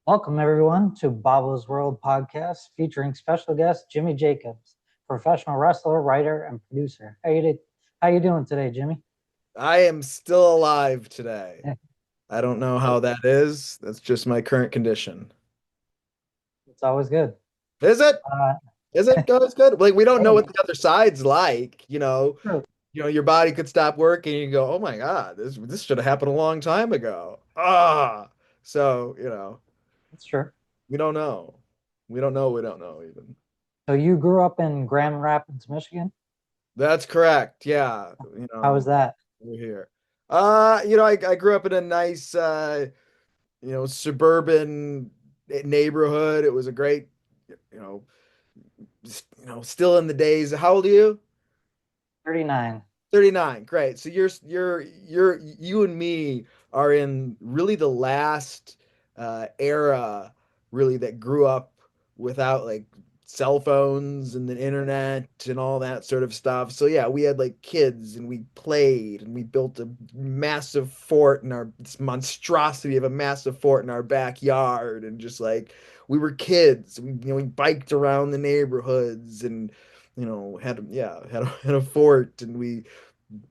Welcome, everyone, to Bobbo's World podcast featuring special guest Jimmy Jacobs, professional wrestler, writer, and producer. How you doing today, Jimmy? I am still alive today. Yeah, I don't know how that is. That's just my current condition. it's always good. Is it? Uh, Is it? Oh, it's good. Like we don't know hey, what the other side's like, true. your body could stop working and you go, "Oh my God, this should have happened a long time ago." So, That's true. we don't know. We don't know even. So you grew up in Grand Rapids, Michigan. That's correct. Yeah, How was that? we're here. I grew up in a nice suburban neighborhood. It was a great, you know, still in the days. How old are you? 39. 39. Great. So you and me are in really the last era really that grew up without like cell phones and the internet and all that sort of stuff. So yeah, we had like kids and we played and we built a massive fort in our this monstrosity of a massive fort in our backyard and just like we were kids. We biked around the neighborhoods and had a fort and we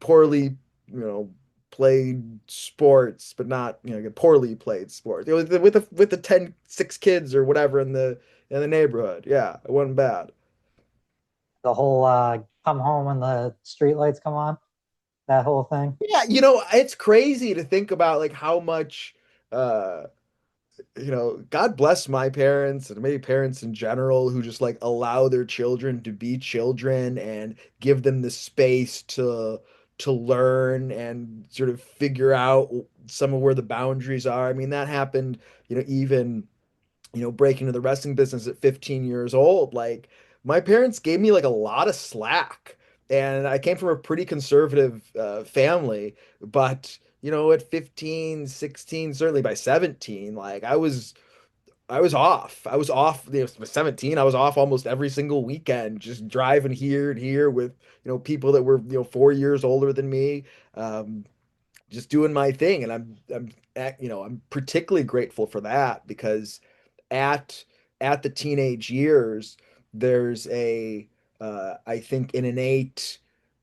poorly, you know, played sports, but not, poorly played sports. It was with the 6 kids or whatever in the neighborhood. Yeah, it wasn't bad. The whole come home when the street lights come on, that whole thing. Yeah, it's crazy to think about like how much uh God bless my parents and maybe parents in general who just like allow their children to be children and give them the space to learn and sort of figure out some of where the boundaries are. I mean, that happened, even break into the wrestling business at 15 years old. Like my parents gave me like a lot of slack. And I came from a pretty conservative family, but at 15, 16, certainly by 17, like I was off. I was off, 17. I was off almost every single weekend, just driving here and here with, people that were, 4 years older than me. Um, just doing my thing. And I'm particularly grateful for that because at at the teenage years, there's I think an innate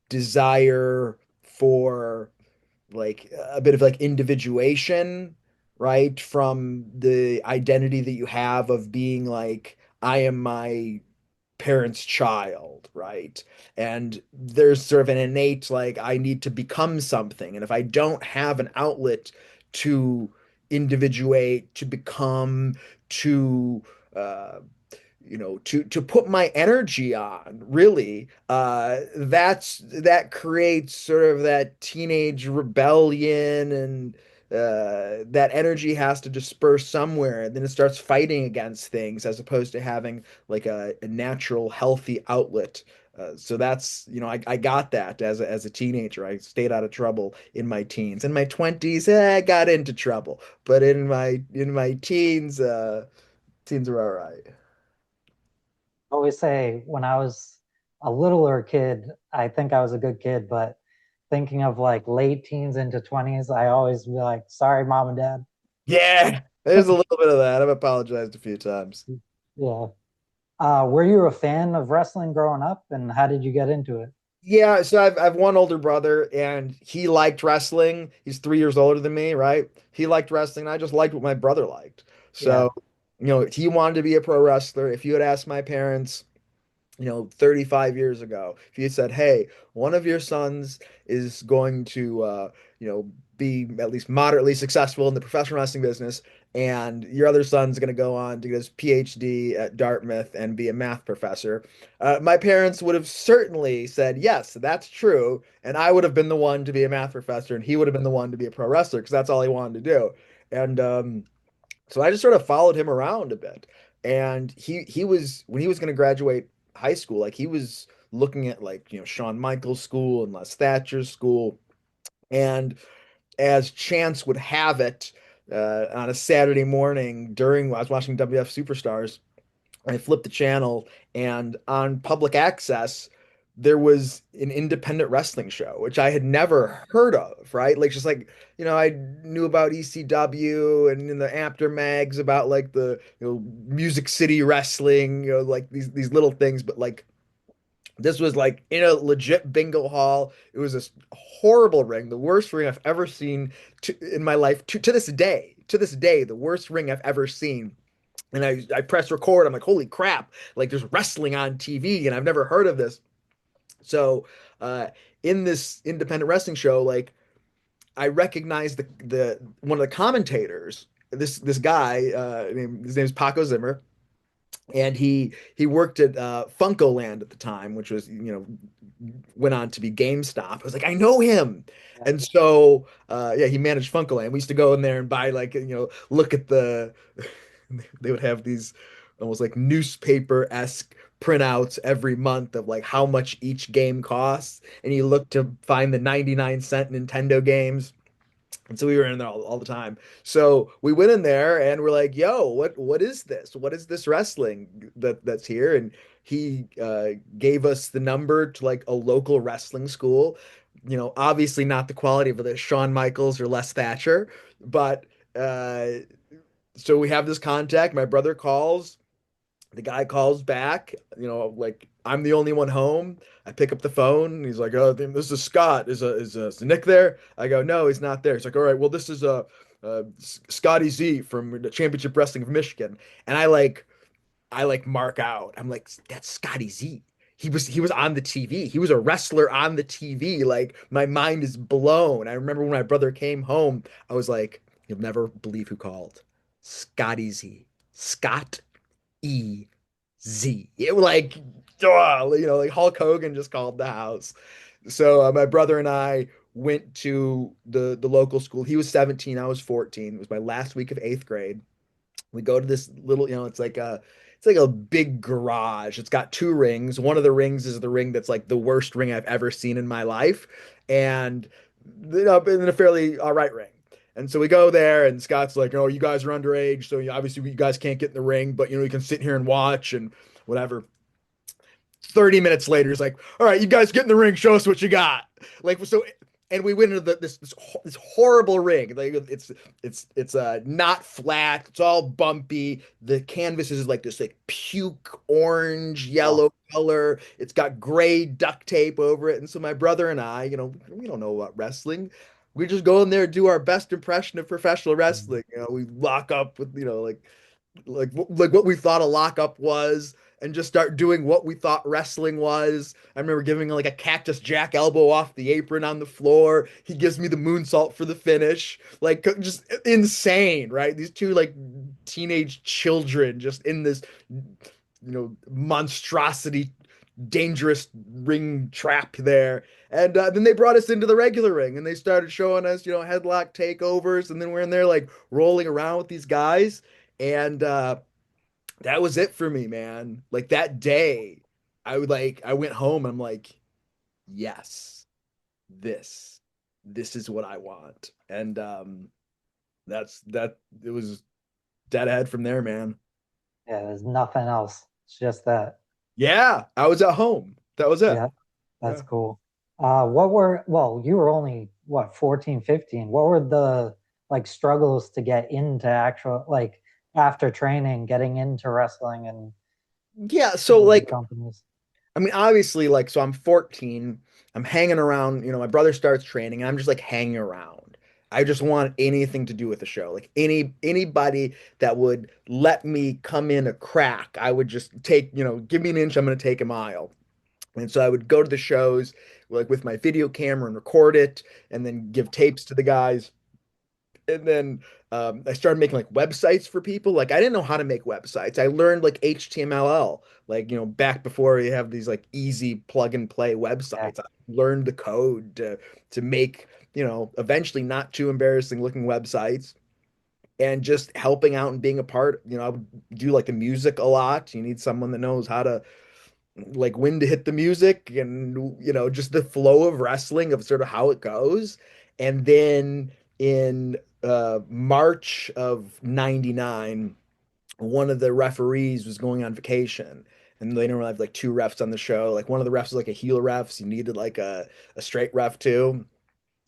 desire for like a bit of like individuation, right? From the identity that you have of being like, I am my parent's child, right? And there's sort of an innate, like, I need to become something. And if I don't have an outlet to individuate, to become, to, uh, to put my energy on, really, that creates sort of that teenage rebellion and that energy has to disperse somewhere, and then it starts fighting against things as opposed to having like a natural, healthy outlet. So that's, I got that as a teenager. I stayed out of trouble in my teens. In my 20s, I got into trouble, but in my teens were all right. I always say when I was a littler kid, I think I was a good kid, but thinking of like late teens into 20s, I always be like, sorry, mom and dad. Yeah, there's a little bit of that. I've apologized a few times. Yeah. Were you a fan of wrestling growing up and how did you get into it? Yeah, so I've one older brother and he liked wrestling. He's 3 years older than me, right? He liked wrestling. I just liked what my brother liked. Yeah. So, he wanted to be a pro wrestler. If you had asked my parents, 35 years ago, if you said, hey, one of your sons is going to, be at least moderately successful in the professional wrestling business, and your other son's going to go on to get his PhD at Dartmouth and be a math professor, my parents would have certainly said, yes, that's true. And I would have been the one to be a math professor, and he would have been the one to be a pro wrestler because that's all he wanted to do. And so I just sort of followed him around a bit. And he was when he was going to graduate high school, like he was looking at like, Shawn Michaels school and Les Thatcher's school. And as chance would have it, on a Saturday morning during I was watching WF Superstars, I flipped the channel and on public access there was an independent wrestling show, which I had never heard of, right? Like just like, I knew about ECW and in the after mags about like the, Music City Wrestling, like these little things, but like this was like in a legit bingo hall. It was this horrible ring, the worst ring I've ever seen in my life to this day. To this day, the worst ring I've ever seen. And I press record. I'm like, holy crap! Like there's wrestling on TV, and I've never heard of this. So, uh, in this independent wrestling show, like I recognized the one of the commentators. This guy, his name's Paco Zimmer, and he worked at Funkoland at the time, which was went on to be GameStop. I was like, I know him, Yeah. and so yeah, he managed Funkoland. We used to go in there and buy like look at the they would have these almost like newspaper-esque printouts every month of like how much each game costs, and you look to find the 99-cent Nintendo games. And so we were in there all the time. So we went in there and we're like, "Yo, what is this? What is this wrestling that's here?" And he gave us the number to like a local wrestling school. Obviously not the quality of the Shawn Michaels or Les Thatcher, but uh, so we have this contact. My brother calls. The guy calls back, like I'm the only one home. I pick up the phone. He's like, "Oh, this is Scott. Is Nick there?" I go, "No, he's not there." He's like, "All right, well, this is Scotty Z from the Championship Wrestling of Michigan." And I like mark out. I'm like, "That's Scotty Z. He was on the TV. He was a wrestler on the TV." Like my mind is blown. I remember when my brother came home, I was like, "You'll never believe who called. Scotty Z. Scott E Z." It was like, like Hulk Hogan just called the house. So my brother and I went to the local school. He was 17, I was 14. It was my last week of eighth grade. We go to this little, it's like a big garage. It's got two rings. One of the rings is the ring that's like the worst ring I've ever seen in my life, and in a fairly all right ring. And so we go there, and Scott's like, "Oh, you guys are underage, so obviously you guys can't get in the ring, but you can sit here and watch and whatever." 30 minutes later, he's like, "All right, you guys get in the ring, show us what you got." Like so, and we went into this horrible ring. Like it's not flat, it's all bumpy. The canvas is like this like puke orange Oh. yellow color. It's got gray duct tape over it. And so my brother and I, we don't know about wrestling. We just go in there, do our best impression of professional Mm. wrestling. We lock up with like what we thought a lockup was, and just start doing what we thought wrestling was. I remember giving like a cactus jack elbow off the apron on the floor. He gives me the moonsault for the finish. Like just insane, right? These two like teenage children just in this monstrosity dangerous ring trap there. And then they brought us into the regular ring and they started showing us, headlock takeovers. And then we're in there like rolling around with these guys. And that was it for me, man. Like that day, I went home and I'm like, yes, this is what I want. And it was dead ahead from there, man. Yeah, there's nothing else. It's just that. Yeah, I was at home. That was it. Yeah, that's Yeah. cool. Well, you were only what, 14, 15. What were the like struggles to get into actual like after training, getting into wrestling and Yeah, so the like companies? I mean, obviously, like, so I'm 14. I'm hanging around. My brother starts training, and I'm just like hanging around. I just want anything to do with the show. Like anybody that would let me come in a crack, I would just take, give me an inch, I'm gonna take a mile. And so I would go to the shows like with my video camera and record it, and then give tapes to the guys. And then I started making like websites for people. Like I didn't know how to make websites. I learned like HTML, like back before you have these like easy plug and play Yeah. websites. I learned the code to make eventually not too embarrassing looking websites, and just helping out and being a part. I would do like the music a lot. You need someone that knows how to like when to hit the music, and just the flow of wrestling of sort of how it goes. And then in March of 99, one of the referees was going on vacation, and they don't have like two refs on the show. Like one of the refs was like a heel ref, so you needed like a straight ref too.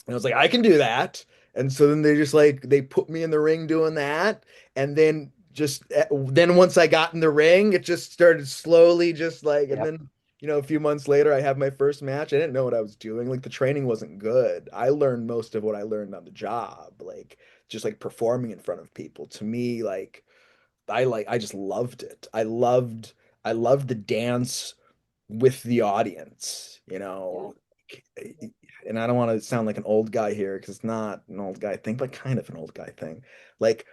And I was like, I can do that. And so then they just like they put me in the ring doing that. And then just then once I got in the ring, it just started slowly just like and Yep. then a few months later I have my first match. I didn't know what I was doing. Like the training wasn't good. I learned most of what I learned on the job, like just like performing in front of people. To me, I just loved it. I loved the dance with the audience, Yeah. and I don't want to sound like an old guy here because it's not an old guy thing, but kind of an old guy thing. Like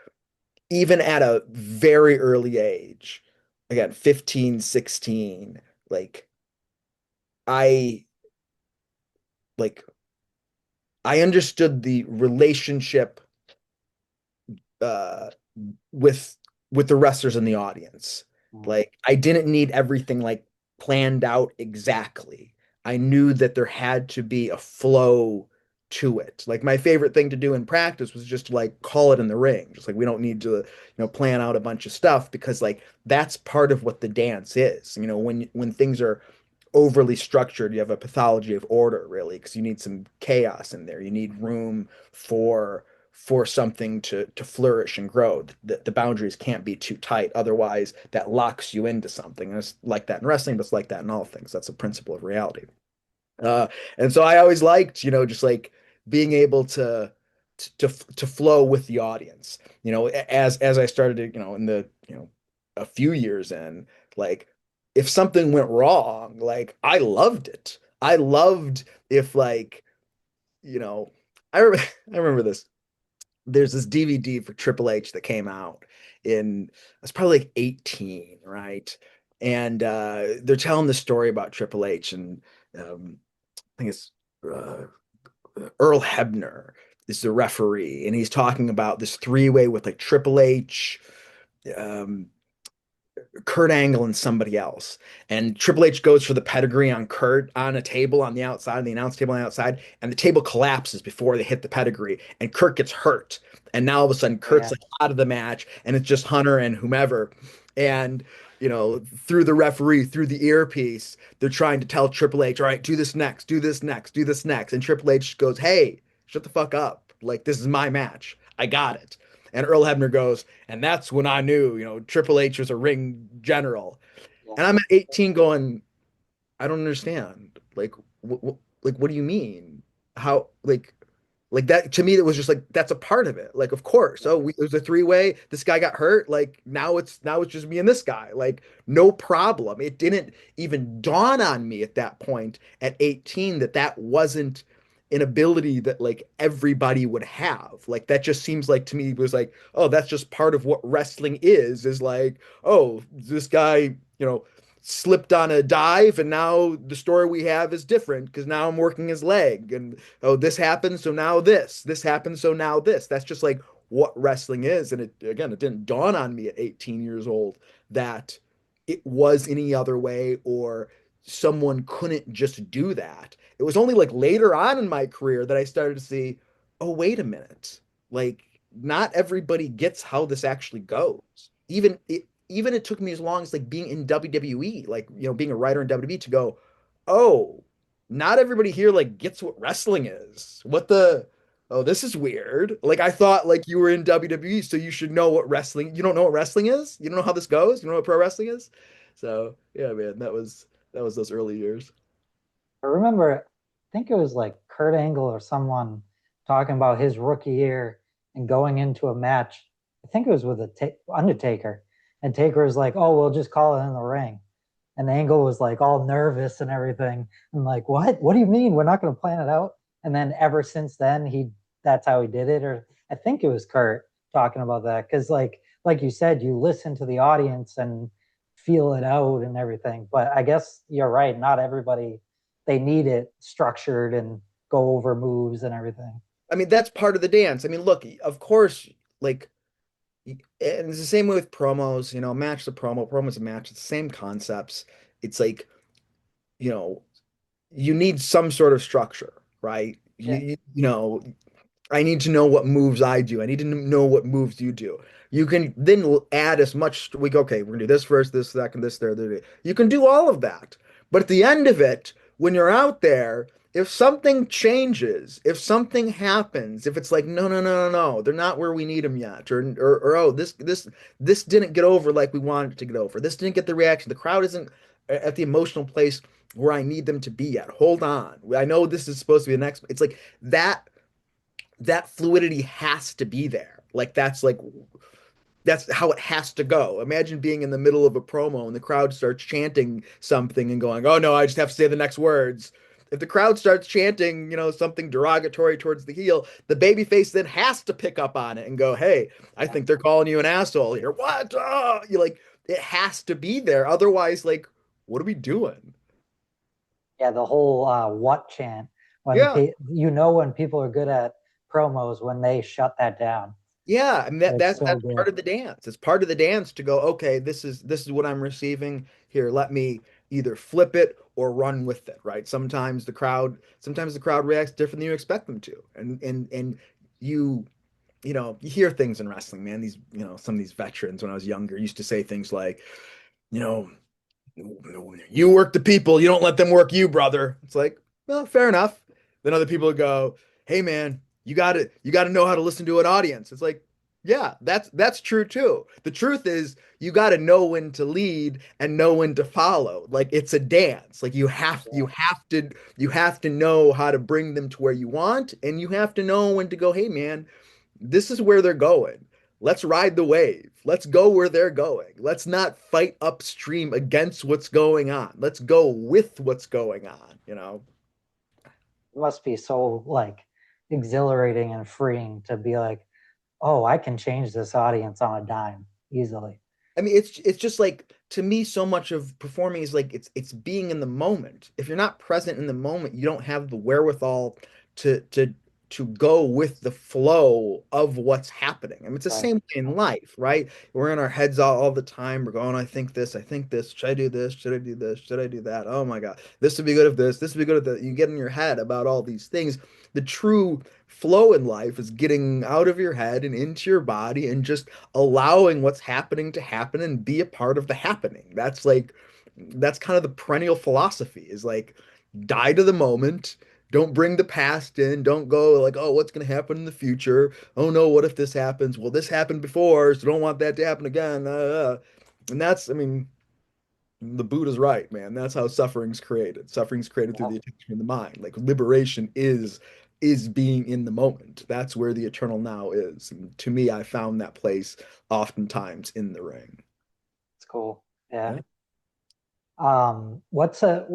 even at a very early age, again, 15, 16, like I like I understood the relationship uh with the wrestlers in the audience. Mm. Like I didn't need everything like planned out exactly. I knew that there had to be a flow to it. Like my favorite thing to do in practice was just to like call it in the ring. Just like we don't need to, plan out a bunch of stuff because like that's part of what the dance is. When things are overly structured, you have a pathology of order, really, because you need some chaos in there. You need room for something to flourish and grow. The boundaries can't be too tight, otherwise that locks you into something. And it's like that in wrestling, but it's like that in all things. That's a principle of reality. Uh, and so I always liked, just like being able to flow with the audience. As I started to, in the, a few years in, like if something went wrong, like I loved it. I loved if like, you know, I remember I remember this. There's this DVD for Triple H that came out in I was probably like 18, right? And they're telling the story about Triple H and I think it's uh, Earl Hebner is the referee, and he's talking about this three-way with like Triple H, um, Kurt Angle, and somebody else. And Triple H goes for the pedigree on Kurt on a table on the outside, the announce table on the outside, and the table collapses before they hit the pedigree, and Kurt gets hurt. And now all of a sudden, Kurt's Yeah. like out of the match, and it's just Hunter and whomever. And through the referee, through the earpiece, they're trying to tell Triple H, all right, do this next, do this next, do this next. And Triple H goes, hey, shut the fuck up. Like, this is my match. I got it. And Earl Hebner goes, and that's when I knew, Triple H was a ring general. Yeah. And I'm at 18 going, I don't understand. Like, what do you mean? How, like that to me, it was just like that's a part of it. Like, of course. Yeah. Oh, it was a three-way. This guy got hurt. Like now it's just me and this guy. Like, no problem. It didn't even dawn on me at that point at 18 that that wasn't an ability that like everybody would have. Like that just seems like to me was like, oh, that's just part of what wrestling is like, oh, this guy, slipped on a dive and now the story we have is different because now I'm working his leg and oh, this happened, so now this happened, so now this. That's just like what wrestling is. And it didn't dawn on me at 18 years old that it was any other way or someone couldn't just do that. It was only like later on in my career that I started to see, oh, wait a minute. Like, not everybody gets how this actually goes. Even it took me as long as like being in WWE, like being a writer in WWE to go, oh, not everybody here like gets what wrestling is. Oh, this is weird. Like I thought like you were in WWE, so you should know what wrestling. You don't know what wrestling is? You don't know how this goes? You don't know what pro wrestling is? So yeah, man, that was those early years. I remember, I think it was like Kurt Angle or someone talking about his rookie year and going into a match. I think it was with Undertaker. And Taker was like, oh, we'll just call it in the ring. And Angle was like all nervous and everything. I'm like, what? What do you mean? We're not going to plan it out? And then ever since then, that's how he did it. Or I think it was Kurt talking about that. Cause like you said, you listen to the audience and feel it out and everything. But I guess you're right. Not everybody, they need it structured and go over moves and everything. I mean, that's part of the dance. I mean, look, of course, like and it's the same way with promos, match the promo's a match, it's the same concepts. It's like, you know, you need some sort of structure, right? Yeah. You know, I need to know what moves I do. I need to know what moves you do. You can then add as much. We go, okay, we're gonna do this first, this second, this third, there. You can do all of that. But at the end of it, when you're out there, if something changes, if something happens, if it's like, no, no, no, no, no, they're not where we need them yet, or oh, this didn't get over like we wanted it to get over. This didn't get the reaction. The crowd isn't at the emotional place where I need them to be at. Hold on. I know this is supposed to be the next. It's like that fluidity has to be there. Like that's how it has to go. Imagine being in the middle of a promo and the crowd starts chanting something and going, "Oh no, I just have to say the next words." If the crowd starts chanting, something derogatory towards the heel, the babyface then has to pick up on it and go, "Hey, I think they're calling you an asshole here." What? Oh, you like it has to be there. Otherwise, like, what are we doing? Yeah, the whole what chant Yeah. when people are good at promos when they shut that down. Yeah, I mean that It's that so that's part good. of the dance. It's part of the dance to go, okay, this is what I'm receiving. Here, let me either flip it or run with it, right? Sometimes the crowd reacts different than you expect them to. And you you hear things in wrestling, man. These, some of these veterans when I was younger used to say things like, you know, you work the people, you don't let them work you, brother. It's like, well, fair enough. Then other people go, hey man, you gotta know how to listen to an audience. It's like, yeah, that's true too. The truth is you gotta know when to lead and know when to follow. Like it's a dance. Like you have Yeah. you have to you have to know how to bring them to where you want, and you have to know when to go, hey man, this is where they're going. Let's ride the wave. Let's go where they're going. Let's not fight upstream against what's going on. Let's go with what's going on. It must be so like exhilarating and freeing to be like, oh, I can change this audience on a dime easily. I mean, it's just like to me, so much of performing is like it's being in the moment. If you're not present in the moment, you don't have the wherewithal to to to go with the flow of what's happening. I mean, it's the Right. same way in life, right? We're in our heads all the time. We're going, I think this. Should I do this? Should I do this? Should I do that? Oh my God, this would be good if this. This would be good if that. You get in your head about all these things. The true flow in life is getting out of your head and into your body and just allowing what's happening to happen and be a part of the happening. That's kind of the perennial philosophy is like die to the moment. Don't bring the past in. Don't go like, oh, what's going to happen in the future? Oh no, what if this happens? Well, this happened before, so don't want that to happen again. And that's, I mean, the Buddha's right, man. That's how suffering's created. Suffering's created through Yeah, the attention of the mind. Like liberation is being in the moment. That's where the eternal now is. And to me, I found that place oftentimes in the ring. it's cool. Yeah. Yeah. What's a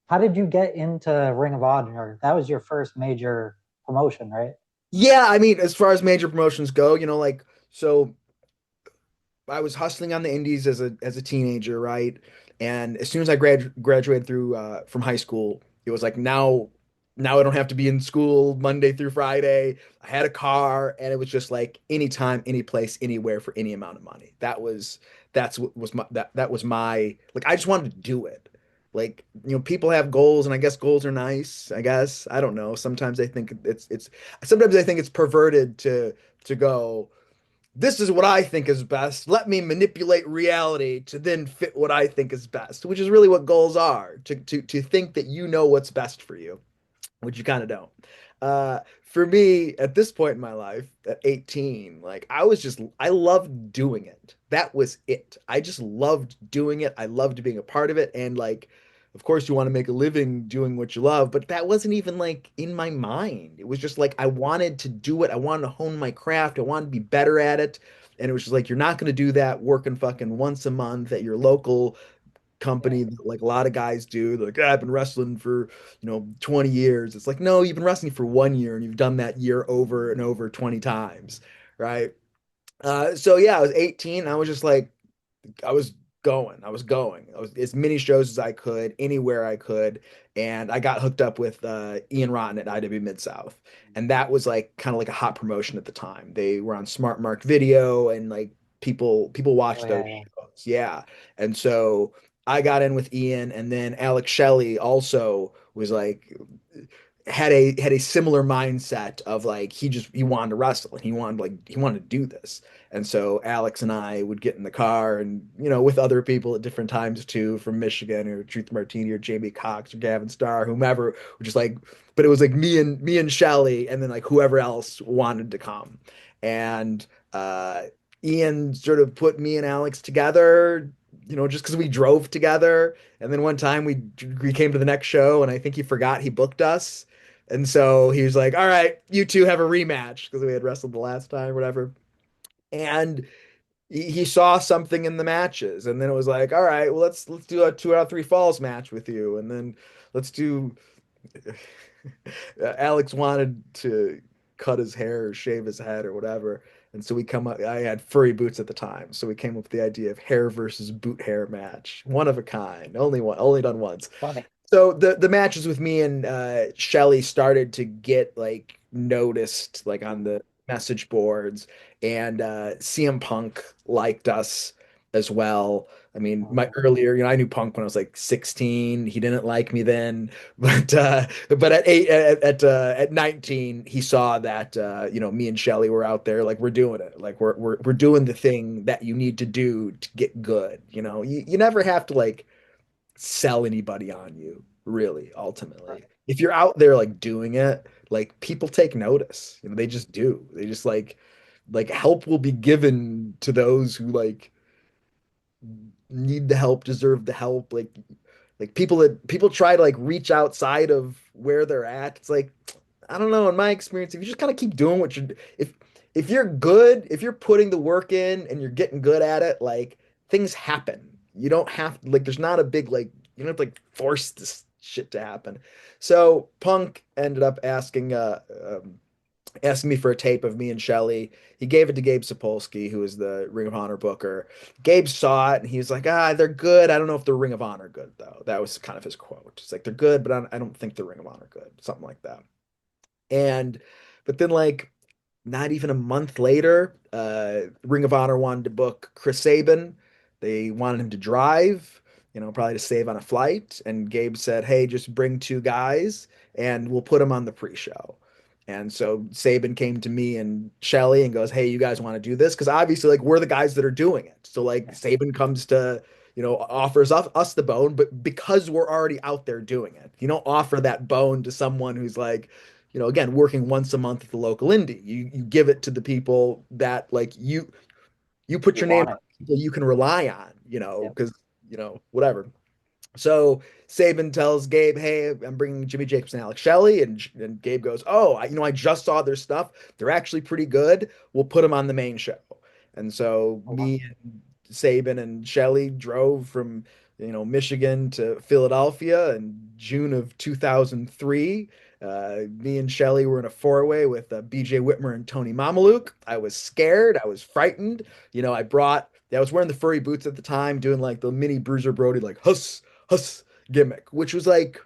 how did you get into Ring of Honor? That was your first major promotion, right? Yeah, I mean, as far as major promotions go, like so I was hustling on the indies as a teenager, right? And as soon as I graduated through from high school, it was like now I don't have to be in school Monday through Friday. I had a car, and it was just like anytime, any place, anywhere for any amount of money. That's what was my that was my like I just wanted to do it. Like, people have goals, and I guess goals are nice. I guess I don't know. Sometimes I think it's perverted to go, this is what I think is best. Let me manipulate reality to then fit what I think is best, which is really what goals are, to think that you know what's best for you, which you kind of don't. For me, at this point in my life, at 18, like I loved doing it. That was it. I just loved doing it. I loved being a part of it. And like, of course, you want to make a living doing what you love, but that wasn't even like in my mind. It was just like I wanted to do it. I wanted to hone my craft. I wanted to be better at it. And it was just like, you're not going to do that working fucking once a month at your local Yeah. company that like a lot of guys do. They're like, I've been wrestling for, 20 years. It's like, no, you've been wrestling for 1 year and you've done that year over and over 20 times, right? So yeah, I was 18. I was just like, I was I was going. I was as many shows as I could, anywhere I could, and I got hooked up with Ian Rotten at IW Mid South, and that was like kind of like a hot promotion at the time. They were on Smart Mark Video, and like people Oh watched those yeah, yeah. shows, yeah. And so I got in with Ian, and then Alex Shelley also was like had a similar mindset of like he wanted to wrestle and he wanted to do this. And so Alex and I would get in the car and with other people at different times too from Michigan or Truth Martini or Jamie Cox or Gavin Starr, whomever, just like but it was like me and Shelly and then like whoever else wanted to come. And Ian sort of put me and Alex together, just because we drove together. And then one time we came to the next show and I think he forgot he booked us. And so he was like, "All right, you two have a rematch," because we had wrestled the last time, whatever. And he saw something in the matches, and then it was like, "All right, well let's do a 2 out of 3 falls match with you, and then let's do." Alex wanted to cut his hair or shave his head or whatever, and so we come up. I had furry boots at the time, so we came up with the idea of hair versus boot hair match, one of a kind, only done once. Funny. So the matches with me and Shelly started to get like noticed like on the message boards, and CM Punk liked us as well. I mean, my earlier, I knew Punk when I was like 16. He didn't like me then, but at 19, he saw that me and Shelly were out there, like we're doing it, like we're doing the thing that you need to do to get good. You never have to like sell anybody on you, really, ultimately. If you're out there like doing it, like people take notice. They just do. They just like help will be given to those who like need the help, deserve the help. Like people try to like reach outside of where they're at. It's like I don't know, in my experience, if you just kind of keep doing what you're if you're good, if you're putting the work in and you're getting good at it, like things happen. You don't have like there's not a big like you don't have to like force this shit to happen. So Punk ended up asking me for a tape of me and Shelly. He gave it to Gabe Sapolsky, who is the Ring of Honor booker. Gabe saw it and he was like, they're good. I don't know if they're Ring of Honor good though. That was kind of his quote. It's like they're good, but I don't think they're Ring of Honor good. Something like that. And but then like not even a month later, Ring of Honor wanted to book Chris Sabin. They wanted him to drive, probably to save on a flight. And Gabe said, "Hey, just bring 2 guys and we'll put them on the pre-show." And so Sabin came to me and Shelly and goes, "Hey, you guys want to do this?" Because obviously, like, we're the guys that are doing it. So, like, Sabin comes to, offers us the bone, but because we're already out there doing it, you don't offer that bone to someone who's like, again, working once a month at the local indie. You give it to the people that like you put You your name want on it. people you can rely on, Yep. because whatever. So Saban tells Gabe, "Hey, I'm bringing Jimmy Jacobs and Alex Shelley," and Gabe goes, "Oh, I just saw their stuff. They're actually pretty good. We'll put them on the main show." And so Oh, wow. me and Saban and Shelley drove from Michigan to Philadelphia in June of 2003. Me and Shelley were in a four-way with BJ Whitmer and Tony Mamaluke. I was scared. I was frightened. I was wearing the furry boots at the time, doing like the mini Bruiser Brody, like huss gimmick, which was like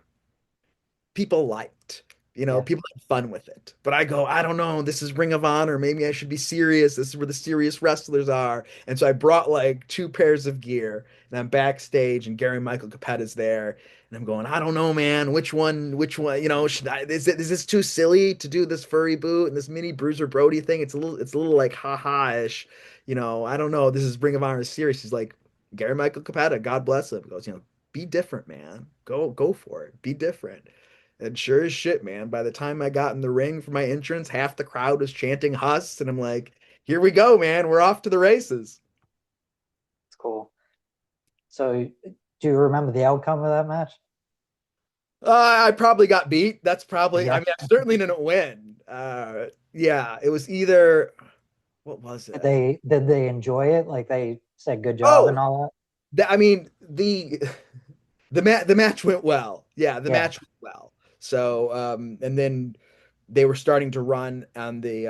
people liked. Yeah. People had fun with it. But I go, I don't know, this is Ring of Honor. Maybe I should be serious. This is where the serious wrestlers are. And so I brought like 2 pairs of gear and I'm backstage and Gary Michael Capetta's there. And I'm going, I don't know, man, which one, is this too silly to do this furry boot and this mini Bruiser Brody thing? It's a little like haha-ish. I don't know. This is Ring of Honor series. He's like, Gary Michael Capetta, God bless him, goes, be different, man. Go for it. Be different. And sure as shit, man, by the time I got in the ring for my entrance, half the crowd was chanting Huss, and I'm like, here we go, man. We're off to the races. It's cool. So, do you remember the outcome of that match? I probably got beat. That's probably, I Yeah. mean, I certainly didn't win. Yeah, it was either, what was Did it? they enjoy it? Like they said good job Oh, and all I mean, the match went well. Yeah, the that? Yeah. match went well. So, and then they were starting to run on they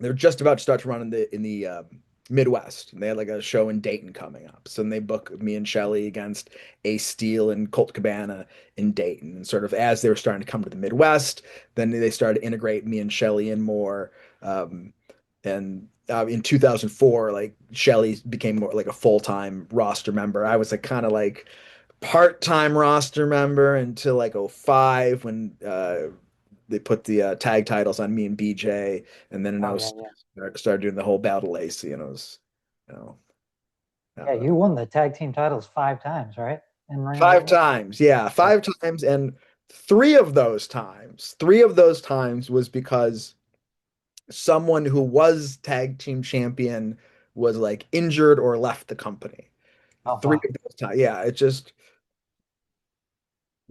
were just about to start to run in the Midwest. And they had like a show in Dayton coming up. So then they book me and Shelly against Ace Steel and Colt Cabana in Dayton. And sort of as they were starting to come to the Midwest, then they started to integrate me and Shelly in more. And in 2004, like Shelly became more like a full-time roster member. I was like kind of like part-time roster member until like '05 when they put the tag titles on me and BJ, and then in Oh oh yeah, 06 yeah. started doing the whole Battle Lacey, and it was, you know, that Yeah, was you won the tag team titles 5 times, right? In Ring of five Honor. times. Yeah, Yeah. 5 times, and three of those times was because someone who was tag team champion was like injured or left the company. Oh Three wow. of those times. Yeah, it just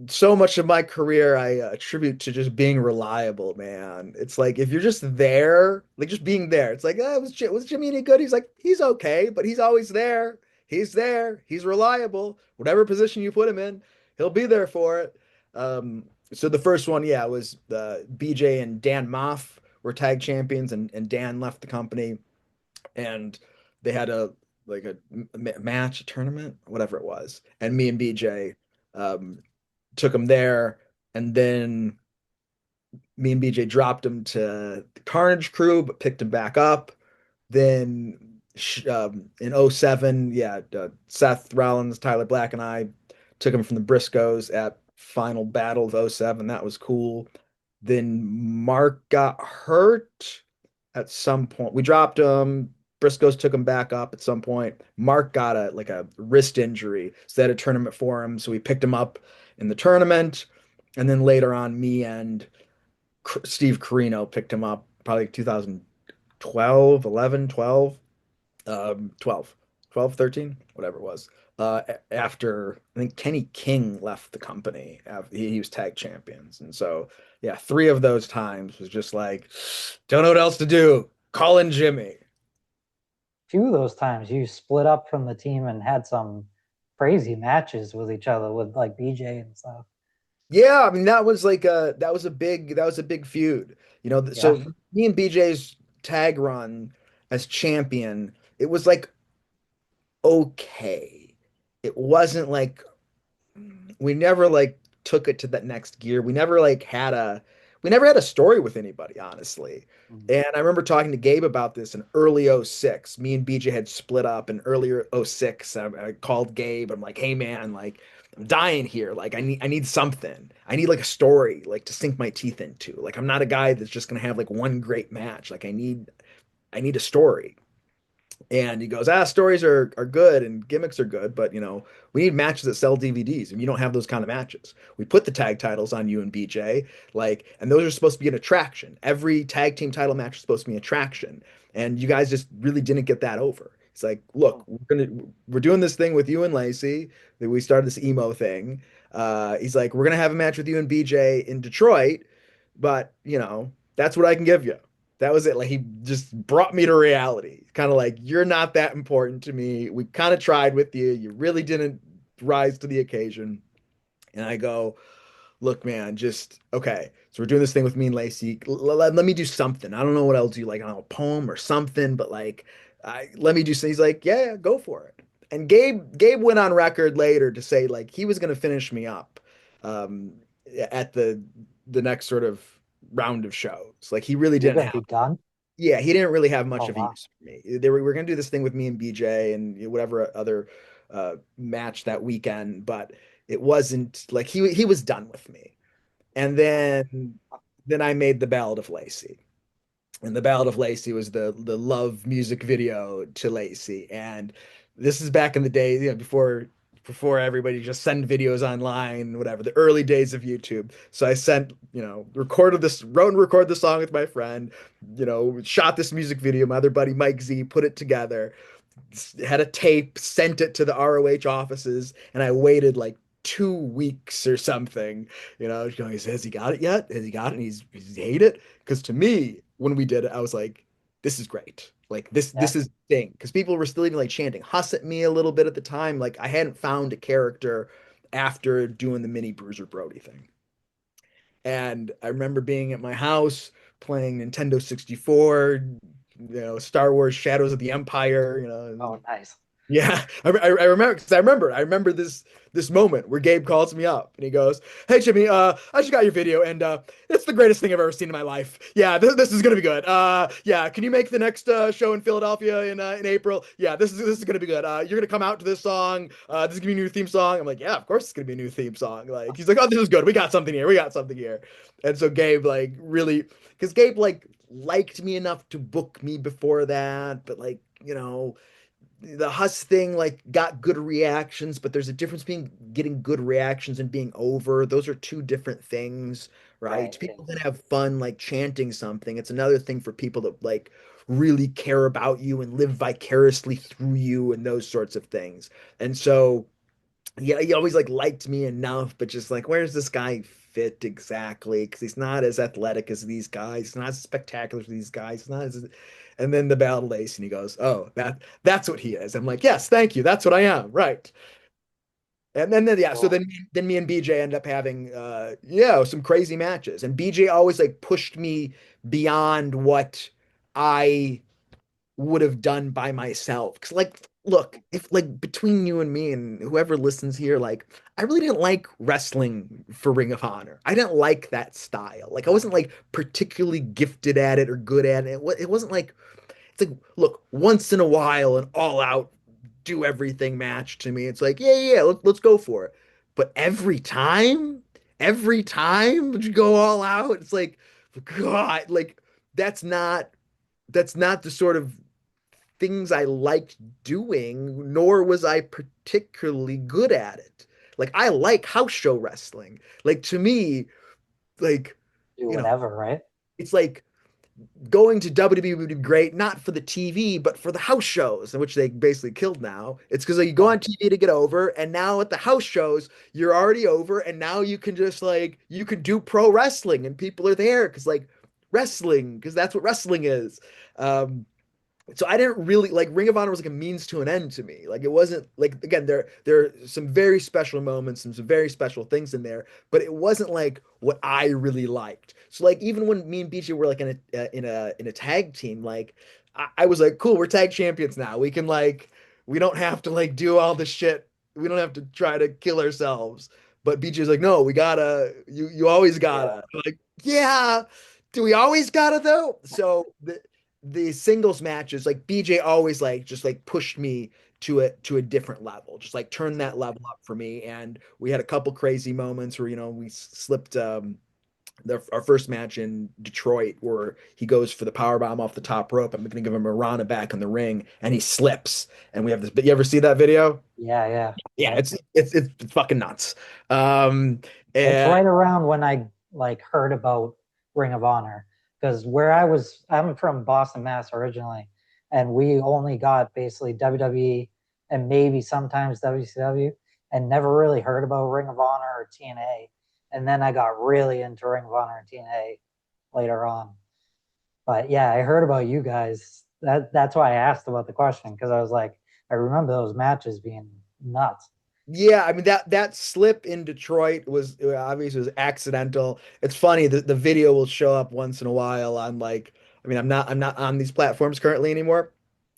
so much of my career I attribute to just being reliable, man. It's like if you're just there, like just being there. It's like, was Jimmy any good? He's like, he's okay, but he's always there. He's there. He's reliable. Whatever position you put him in, he'll be there for it. So the first one, yeah, was BJ and Dan Moff were tag champions, and Dan left the company, and they had a like a match, a tournament, whatever it was, and me and BJ. Um, Took him there, and then me and BJ dropped him to the Carnage crew, but picked him back up. Then in '07, yeah, Seth Rollins, Tyler Black, and I took him from the Briscoes at Final Battle of '07. That was cool. Then Mark got hurt at some point. We dropped him. Briscoes took him back up at some point. Mark got a wrist injury, so they had a tournament for him. So we picked him up in the tournament, and then later on, me and Steve Carino picked him up, probably 2012, 11, 12, 12, 12, 13, whatever it was. After I think Kenny King left the company, he was tag champions, and so yeah, three of those times was just like, don't know what else to do. Call in Jimmy. Few of those times you split up from the team and had some crazy matches with each other with like BJ and stuff. Yeah, I mean that was a big feud. Yeah. So me and BJ's tag run as champion, it was like okay. It wasn't like we never like took it to that next gear. We never had a story with anybody, honestly. Mhm. And I remember talking to Gabe about this in early '06. Me and BJ had split up in earlier '06. I called Gabe. I'm like, "Hey man, like I'm dying here. Like I need something. I need like a story like to sink my teeth into. Like I'm not a guy that's just going to have like one great match. Like I need a story." And he goes, stories are good and gimmicks are good, but we need matches that sell DVDs, and you don't have those kind of matches. We put the tag titles on you and BJ, like, and those are supposed to be an attraction. Every tag team title match is supposed to be an attraction, and you guys just really didn't get that over. It's like, look, we're doing this thing with you and Lacey. That we started this emo thing. He's like, we're gonna have a match with you and BJ in Detroit, but that's what I can give you. That was it. Like he just brought me to reality. Kind of like, you're not that important to me. We kind of tried with you. You really didn't rise to the occasion. And I go, look, man, just okay. So we're doing this thing with me and Lacey. Let me do something. I don't know what I'll do, like I don't know, a poem or something, but like, let me do something. He's like, yeah, go for it. And Gabe went on record later to say like he was gonna finish me up um, at the next sort of round of shows. Like he really You're didn't gonna have be done. yeah, he didn't really have Oh much of a wow. use for me. We're gonna do this thing with me and BJ and whatever other match that weekend, but it wasn't like he was done with me. And then I made the Ballad of Lacey. And the Ballad of Lacey was the love music video to Lacey. And this is back in the day, before everybody just send videos online, whatever, the early days of YouTube. So I sent, wrote and recorded the song with my friend, shot this music video. My other buddy Mike Z put it together, had a tape, sent it to the ROH offices, and I waited like 2 weeks or something. Going, has he got it yet? Has he got it? And he's hate it? Because to me, when we did it, I was like, this is great. Like Yeah. this is thing. Because people were still even like chanting "Huss" at me a little bit at the time. Like I hadn't found a character after doing the mini Bruiser Brody thing. And I remember being at my house playing Nintendo 64, Star Wars Shadows of the Empire, Oh nice. Yeah, I remember because I remember this moment where Gabe calls me up and he goes, "Hey Jimmy, I just got your video and it's the greatest thing I've ever seen in my life. Yeah, this is gonna be good. Yeah, can you make the next show in Philadelphia in April? Yeah, this is gonna be good. You're gonna come out to this song. This is gonna be a new theme song. I'm like, yeah, of course it's gonna be a new theme song. Like he's like, oh, this is good. We got something here. We got something here. And so Gabe like really because Gabe like liked me enough to book me before that, but like the Huss thing like got good reactions, but there's a difference between getting good reactions and being over. Those are two different things, Right. right? Yeah. People can have fun like chanting something. It's another thing for people that like really care about you and live vicariously through you and those sorts of things. And so yeah, he always like liked me enough, but just like, where's this guy fit exactly? Because he's not as athletic as these guys, he's not as spectacular as these guys, he's not as. And then the battle ace, and he goes, "Oh, that's what he is." I'm like, "Yes, thank you. That's what I am." Right. And then yeah, so Cool. then me and BJ end up having yeah, some crazy matches. And BJ always like pushed me beyond what I would have done by myself. Because, like, look, if like between you and me and whoever listens here, like, I really didn't like wrestling for Ring of Honor. I didn't like that style. Like, I wasn't like particularly gifted at it or good at it. It wasn't like, it's like, look, once in a while, an all out, do everything match to me. It's like, yeah, yeah, let's go for it. But every time you go all out, it's like, God, like, that's not that's not the sort of things I liked doing, nor was I particularly good at it. Like I like house show wrestling. Like to me, like, Do you know, whatever, right? it's like going to WWE would be great, not for the TV, but for the house shows, in which they basically killed now. It's because like, you go Yeah. on TV to get over, and now at the house shows, you're already over, and now you can just like you can do pro wrestling, and people are there because like wrestling, because that's what wrestling is. Um, so I didn't really like Ring of Honor was like a means to an end to me. Like it wasn't like again there are some very special moments and some very special things in there, but it wasn't like what I really liked. So like even when me and BJ were like in a tag team, like I was like, cool, we're tag champions now. We can like we don't have to like do all the shit. We don't have to try to kill ourselves. But BJ's like, no, we gotta. You always Yeah. gotta. I'm like, yeah. Do we always gotta though? So the singles matches, like BJ always like just like pushed me to a different level, just like turned that level up for me. And we had a couple crazy moments where we slipped our first match in Detroit where he goes for the power bomb off the top rope. I'm gonna give him a Rana back in the ring, and he slips. And we have this. But you ever see that video? Yeah. Yeah. Yeah, Yep. it's fucking nuts. Um, It's and right around when I like heard about Ring of Honor because where I'm from Boston, Mass originally, and we only got basically WWE and maybe sometimes WCW, and never really heard about Ring of Honor or TNA. And then I got really into Ring of Honor and TNA later on. But yeah, I heard about you guys. That's why I asked about the question because I was like, I remember those matches being nuts. Yeah, I mean that slip in Detroit was obviously was accidental. It's funny that the video will show up once in a while on like I mean I'm not on these platforms currently anymore,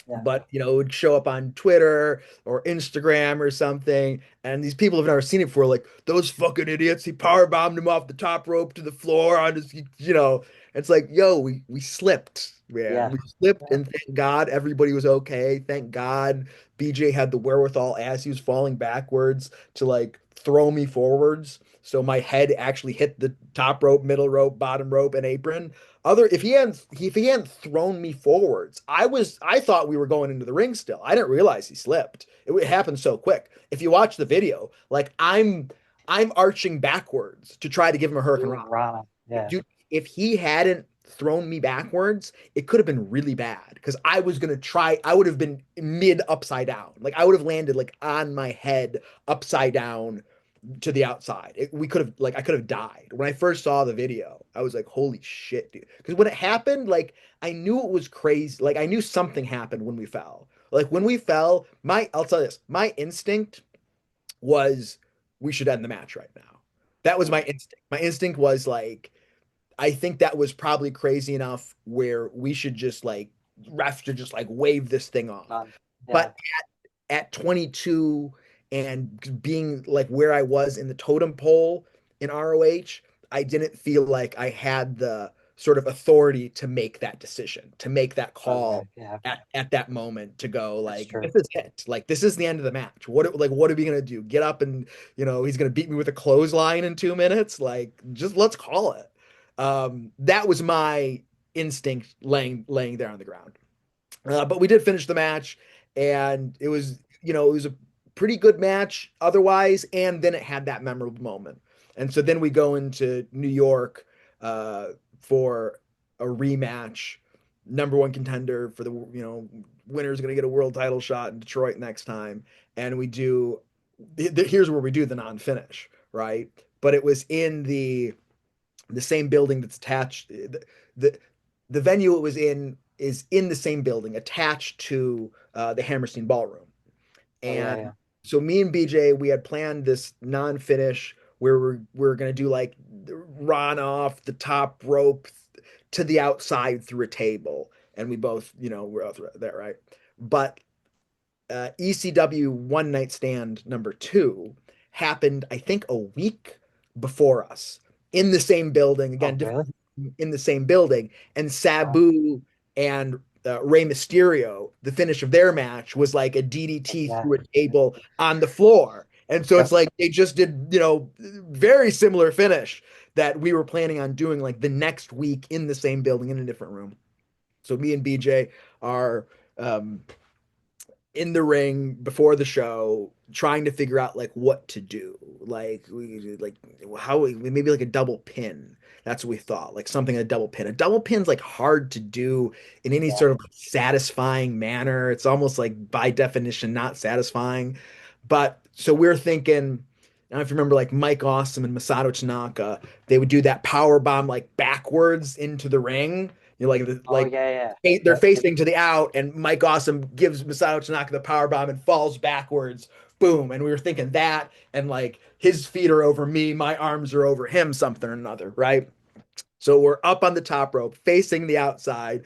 Yeah. but it would show up on Twitter or Instagram or something, and these people have never seen it before, like those fucking idiots. He power bombed him off the top rope to the floor on his. It's like, yo, we slipped, man. Yeah. We slipped, Yeah. and thank God everybody was okay. Thank God BJ had the wherewithal as he was falling backwards to like throw me forwards. So my head actually hit the top rope, middle rope, bottom rope, and apron. Other if he hadn't thrown me forwards, I thought we were going into the ring still. I didn't realize he slipped. It happened so quick. If you watch the video, like I'm arching backwards to try to give him a Hurricane Doing Rana. Rana. Yeah. Dude, if he hadn't thrown me backwards, it could have been really bad because I was gonna try. I would have been mid upside down. Like I would have landed like on my head upside down to the outside. We could have like I could have died. When I first saw the video, I was like, "Holy shit, dude!" Because when it happened, like I knew it was crazy. Like I knew something happened when we fell. Like when we fell, I'll tell you this, my instinct was we should end the match right now. That was my instinct. My instinct was like I think that was probably crazy enough where we should just like ref should just like wave this thing off. Done. Yeah. But at 22 and being like where I was in the totem pole in ROH, I didn't feel like I had the sort of authority to make that decision, to make that call Okay, yeah, at that moment to go that's like, true. this is it. Like, this is the end of the match. What are we gonna do? Get up and, he's gonna beat me with a clothesline in 2 minutes? Like, just let's call it. That was my instinct laying there on the ground. But we did finish the match, and it was a pretty good match otherwise. And then it had that memorable moment. And so then we go into New York uh, for a rematch. Number one contender for the winner is going to get a world title shot in Detroit next time. And we do. Here's where we do the non-finish, right? But it was in the same building that's attached. The the venue it was in is in the same building attached to the Hammerstein Ballroom. Oh yeah, And yeah. so me and BJ, we had planned this non-finish where we're gonna do like run off the top rope to the outside through a table, and we both, were out there, right? But ECW One Night Stand number two happened, I think, a week before us in the same building. Oh Again, different really? in the same building. And Wow. Sabu and Rey Mysterio, the finish of their match was like a DDT through a Exactly. table on the floor. And so it's Yep. like they just did, very similar finish that we were planning on doing like the next week in the same building in a different room. So me and BJ are um, in the ring before the show trying to figure out like what to do, like how maybe like a double pin. That's what we thought, like something, a double pin's like hard to do in any Yeah. sort of satisfying manner. It's almost like by definition not satisfying. But so we're thinking, I don't know if you remember like Mike Awesome and Masato Tanaka, they would do that power bomb like backwards into the ring. Oh Like yeah, yeah. they're Yep. facing to the out, and Mike Awesome gives Masato Tanaka the power bomb and falls backwards. Boom. And we were thinking that, and like his feet are over me, my arms are over him, something or another, right? So we're up on the top rope, facing the outside,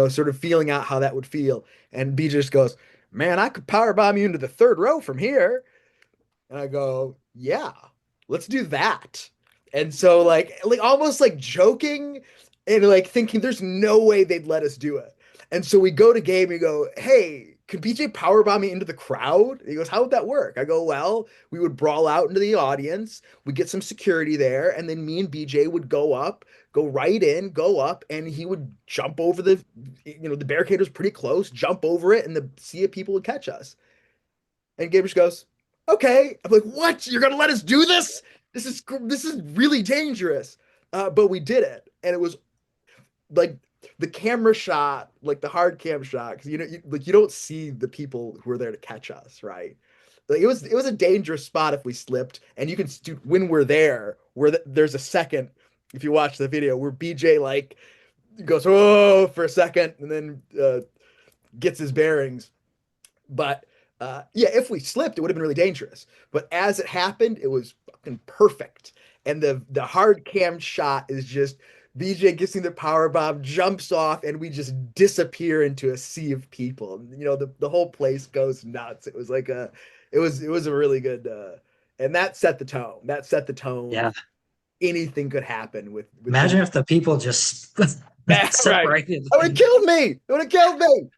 sort of feeling out how that would feel. And B just goes, "Man, I could power bomb you into the third row from here." And I go, "Yeah, let's do that." And so like almost like joking and like thinking there's no way they'd let us do it. And so we go to Gabe and we go, "Hey, could BJ powerbomb me into the crowd?" And he goes, "How would that work?" I go, "Well, we would brawl out into the audience, we get some security there, and then me and BJ would go right in, go up, and he would jump over the barricade was pretty close, jump over it, and the sea of people would catch us." And Gabe just goes, "Okay." I'm like, "What? You're gonna let us do this? This is really dangerous." But we did it, and it was like the camera shot, like the hard cam shot, because like you don't see the people who are there to catch us, right? Like it was a dangerous spot if we slipped, and you can when we're there, there's a second if you watch the video where BJ like goes oh for a second and then gets his bearings, but yeah, if we slipped, it would have been really dangerous. But as it happened, it was fucking perfect. And the hard cam shot is just BJ gets in the power bomb, jumps off, and we just disappear into a sea of people. The whole place goes nuts. It was a really good and that set the tone. That set the tone. Yeah. Anything could happen with BJ. Imagine if the people just Right. separated It would have and killed me. It would have killed me.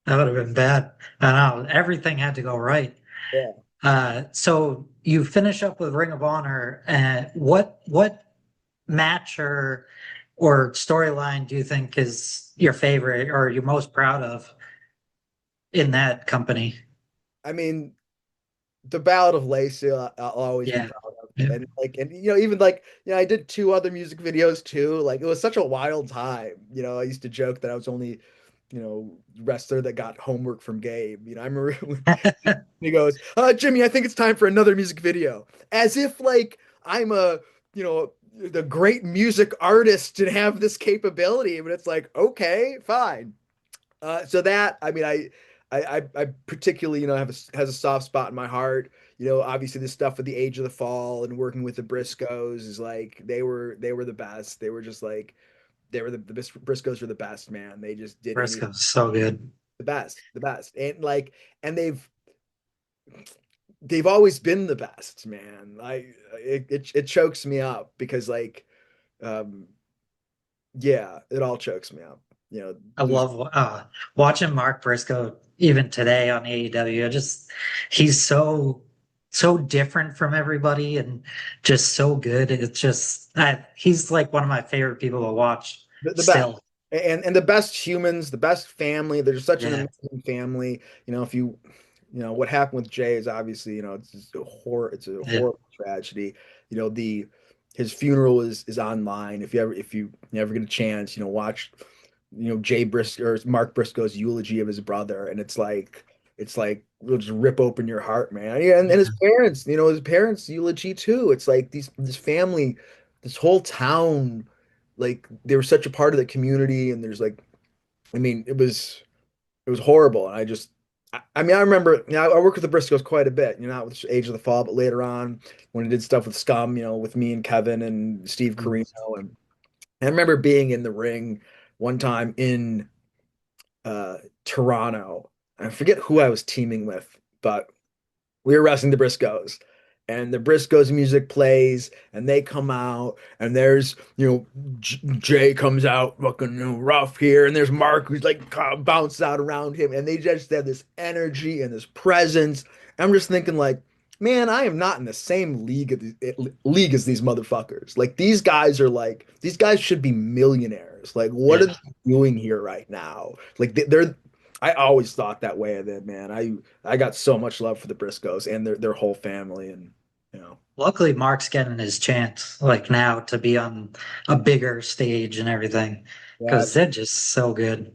that would have been bad. I know everything had to go right. Yeah. So you finish up with Ring of Honor, and what match or storyline do you think is your favorite or you're most proud of in that company? I mean, the Ballad of Lacey, I'll always be Yeah. proud of. Yeah. And even like I did two other music videos too. Like it was such a wild time. I used to joke that I was only wrestler that got homework from Gabe. I remember when he goes, Jimmy, I think it's time for another music video, as if like I'm the great music artist and have this capability. But it's like, okay, fine. So that, I mean, I particularly, has a soft spot in my heart. Obviously the stuff with the Age of the Fall and working with the Briscoes is like they were the best. They were just like they were the Briscoes were the best, man. They just did anything Briscoe's so good. the best, and like, and they've they've always been the best, man. It chokes me up because like um yeah, it all chokes me up. You know, I lose. love watching Mark Briscoe even today on AEW. He's so different from everybody and just so good. It's just he's like one of my favorite people to watch The best. still. And the best humans, the best family. They're such an Yeah, amazing family. You know, if you know what happened with Jay is obviously, you know, it's just a it's a yeah, horrible tragedy. You know, the his funeral is online. If you ever get a chance, you know, watch, you know, Jay Briscoe or Mark Briscoe's eulogy of his brother, and it's like it'll just rip open your heart, man. Yeah, and his yeah. parents, you know, his parents' eulogy too. It's like this family, this whole town, like they were such a part of the community, and there's like, I mean, it was horrible. And I mean, I remember, you know, I worked with the Briscoes quite a bit, you know, not with Age of the Fall, but later on when I did stuff with Scum, you know, with me and Kevin and Steve Mm. Carino. And I remember being in the ring one time in uh, Toronto. I forget who I was teaming with, but we were wrestling the Briscoes. And the Briscoes music plays, and they come out, and there's, you know, Jay comes out fucking, you know, rough here, and there's Mark who's like kind of bounces out around him, and they just have this energy and this presence. I'm just thinking, like, man, I am not in the same league as these motherfuckers. Like, these guys should be millionaires. Like, what are Yeah. they doing here right now? Like, they're, I always thought that way of them, man. I got so much love for the Briscoes and their whole family, and you know, Luckily, Mark's getting his chance like now to be on a bigger stage and everything yeah, because they're just so good.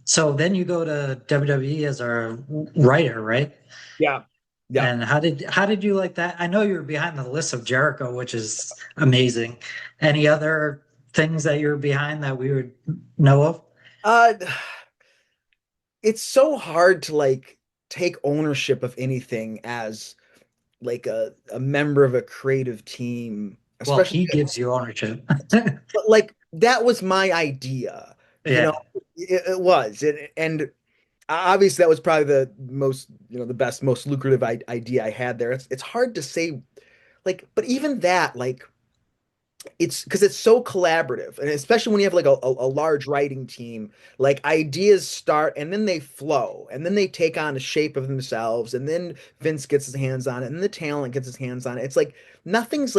So then you go to WWE as a writer, right? yeah, yeah. And how did you like that? I know you were behind the list of Jericho, which is amazing. Any other things that you're behind that we would know of? Uh, it's so hard to like take ownership of anything as like a member of a creative team, Well, especially, he gives you ownership. but like that was my idea, you know, Yeah. it was, and obviously that was probably the most, you know, the best, most lucrative idea I had there. It's hard to say, like, but even that, like, it's because it's so collaborative, and especially when you have like a large writing team, like ideas start and then they flow and then they take on a shape of themselves, and then Vince gets his hands on it and the talent gets his hands on it. It's like nothing's